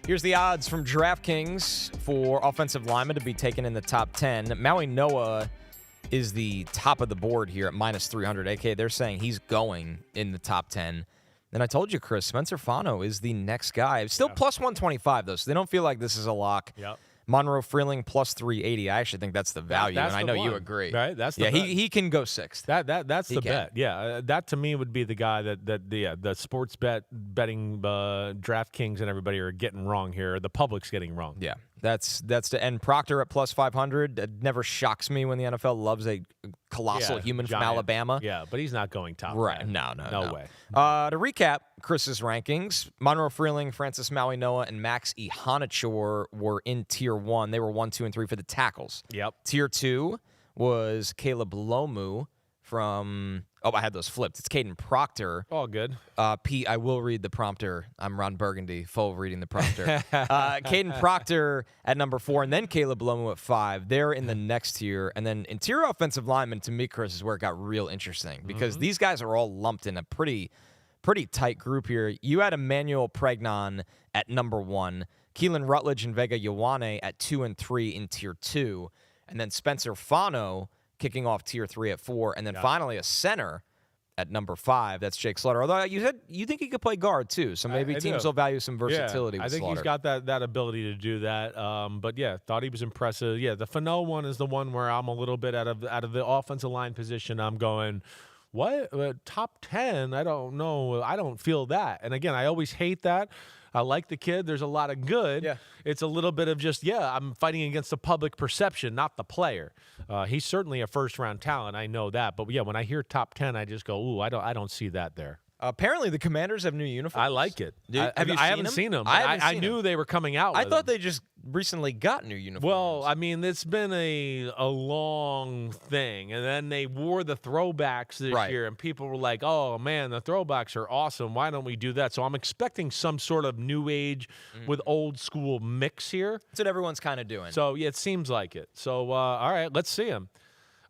Here's the odds from DraftKings for offensive linemen to be taken in the top 10. Mauigoa is the top of the board here at minus 300. AK, they're saying he's going in the top 10. And I told you, Chris, Spencer Fano is the next guy. Still plus 125, though, so they don't feel like this is a lock. Yep. Monroe Freeling plus 380. I actually think that's the value, That's and I know one. you agree. Right? That's the yeah. bet. He can go sixth. That's the can. bet. Yeah, that to me would be the guy that the sports betting DraftKings and everybody are getting wrong here. The public's getting wrong. Yeah, that's the and Proctor at plus 500. It never shocks me when the NFL loves a colossal human giant. from Alabama. Yeah, but he's not going top. Right? 10. No way. To recap Chris's rankings, Monroe Freeling, Francis Mauigoa, and Max Iheanachor were in Tier 1. They were 1, 2, and 3 for the tackles. Yep. Tier 2 was Caleb Lomu from I had those flipped. It's Kadyn Proctor. All good. Pete, I will read the prompter. I'm Ron Burgundy, full reading the prompter. Kadyn Proctor at number 4, and then Caleb Lomu at 5. They're in the next tier. And then interior offensive lineman, to me, Chris, is where it got real interesting because these guys are all lumped in a pretty tight group here. You had Emmanuel Pregnon at number 1, Keylan, Rutledge, and Vega Ioane at 2 and 3 in tier 2, and then Spencer Fano kicking off tier 3 at 4, and then finally a center at number 5. That's Jake Slaughter. Although you said you think he could play guard too, so maybe teams will value some versatility. Yeah, with I think Slaughter. he's got that ability to do that. But yeah, thought he was impressive. Yeah, the Fano one is the one where I'm a little bit out of the offensive line position. I'm going, what? Top 10? I don't know. I don't feel that. And again, I always hate that. I like the kid. There's a lot of good. Yeah. It's a little bit of just, I'm fighting against the public perception, not the player. He's certainly a first-round talent. I know that. But, yeah, when I hear top 10, I just go, ooh, I don't see that there. Apparently, the Commanders have new uniforms. I like it. Have you I haven't seen them. I knew they were coming out with I thought them. they just recently got new uniforms. Well, I mean, it's been a long thing. And then they wore the throwbacks this year, and people were like, oh, man, the throwbacks are awesome. Why don't we do that? So I'm expecting some sort of new age with old school mix here. That's what everyone's kind of doing. So, yeah, it seems like it. So, all right, let's see them.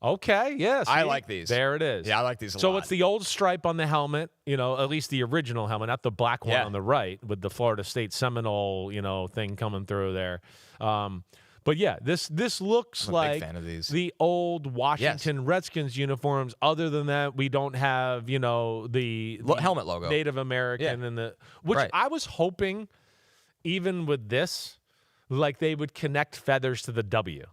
Okay, yes. I like these. There it is. Yeah, I like these a lot. So it's the old stripe on the helmet, at least the original helmet, not the black one on the right with the Florida State Seminole, thing coming through there. But yeah, this looks like the old Washington Redskins uniforms. Other than that, we don't have, the helmet logo. Native American and which I was hoping even with this, like they would connect feathers to the W.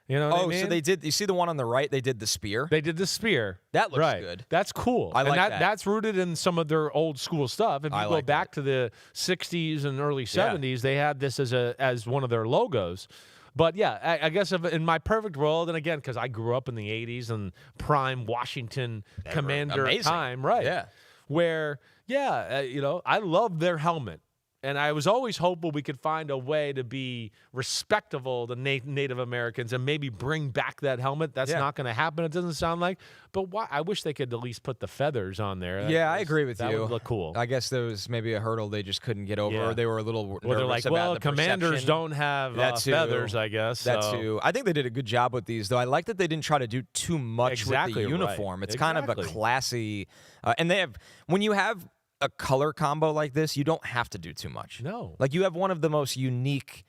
You know what I mean? So they did. You see the one on the right? They did the spear. They did the spear. That looks good. That's cool. I like that. That's rooted in some of their old school stuff. If you go back to the 60s and early 70s, they had this as one of their logos. But, yeah, I guess in my perfect world, and again, because I grew up in the 80s and prime Washington Commander time, right? Yeah. Where, I love their helmet. And I was always hopeful we could find a way to be respectable to Native Americans and maybe bring back that helmet. That's not going to happen, it doesn't sound like. But why? I wish they could at least put the feathers on there. Yeah, I agree with you. That would look cool. I guess there was maybe a hurdle they just couldn't get over, or they were a little nervous they're like, about the Commanders perception. don't have feathers, I guess. That too. I think they did a good job with these, though. I like that they didn't try to do too much with the uniform. It's kind of a classy, and they have when you have a color combo like this, you don't have to do too much. No. Like, you have one of the most unique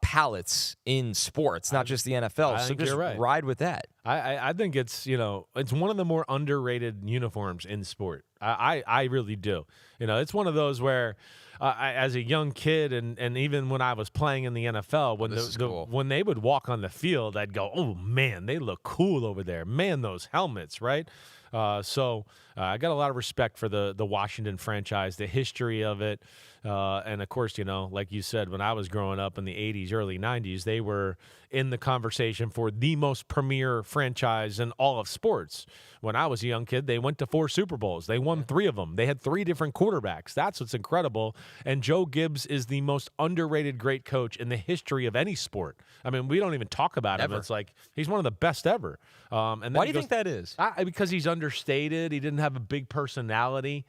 palettes in sports, not just the NFL. So just ride with that. I think it's, it's one of the more underrated uniforms in sport. I really do. It's one of those where as a young kid and even when I was playing in the NFL, when they would walk on the field, I'd go, oh, man, they look cool over there. Man, those helmets, right? So I got a lot of respect for the Washington franchise, the history of it. And, of course, like you said, when I was growing up in the 80s, early 90s, they were in the conversation for the most premier franchise in all of sports. When I was a young kid, they went to 4 Super Bowls. They won 3 of them. They had 3 different quarterbacks. That's what's incredible. And Joe Gibbs is the most underrated great coach in the history of any sport. I mean, we don't even talk about him. It's like he's one of the best ever. And why do you think that is? Because he's understated. He didn't have a big personality.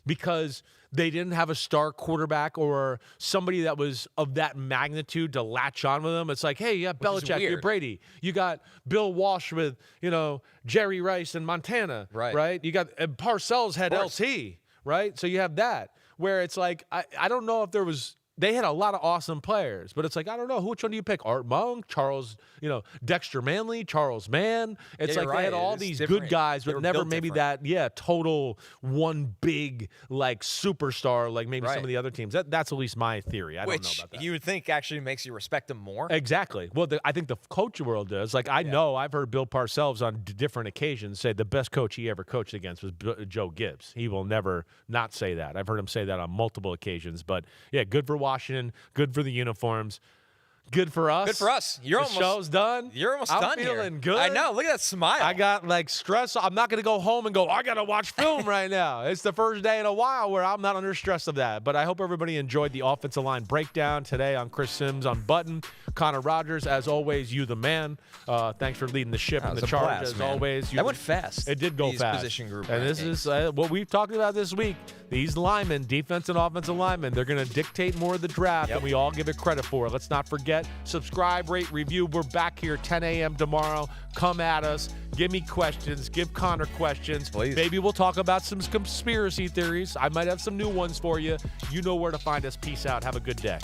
because they didn't have a star quarterback or somebody that was of that magnitude to latch on with them. It's like, hey, you got Belichick, you got Brady, you got Bill Walsh with, Jerry Rice and Montana, right? You got Parcells had LT, right? So you have that where it's like, I don't know if they had a lot of awesome players, but it's like, I don't know. Which one do you pick? Art Monk, Charles, Dexter Manley, Charles Mann. It's like they had all these good guys, but never maybe that, total one big, like, superstar, like maybe some of the other teams. That's at least my theory. I don't know about that. You would think actually makes you respect them more. Exactly. Well, I think the coach world does. Like, I know I've heard Bill Parcells on different occasions say the best coach he ever coached against was Joe Gibbs. He will never not say that. I've heard him say that on multiple occasions. But, yeah, good for Washington, good for the uniforms, good for us. Good for us. The show's done. You're almost I'm done feeling here. good. I know. Look at that smile. I got like stress. I'm not going to go home and go, I got to watch film right now. It's the first day in a while where I'm not under stress of that. But I hope everybody enjoyed the offensive line breakdown today on Chris Sims Unbuttoned. Connor Rogers, as always, you the man. Thanks for leading the ship and the charge, as always. That went fast. It did go fast. Position group and this is what we've talked about this week. These linemen, defense and offensive linemen, they're going to dictate more of the draft, and we all give it credit for. Let's not forget, subscribe, rate, review. We're back here 10 a.m. tomorrow. Come at us. Give me questions. Give Connor questions. Please. Maybe we'll talk about some conspiracy theories. I might have some new ones for you. You know where to find us. Peace out. Have a good day.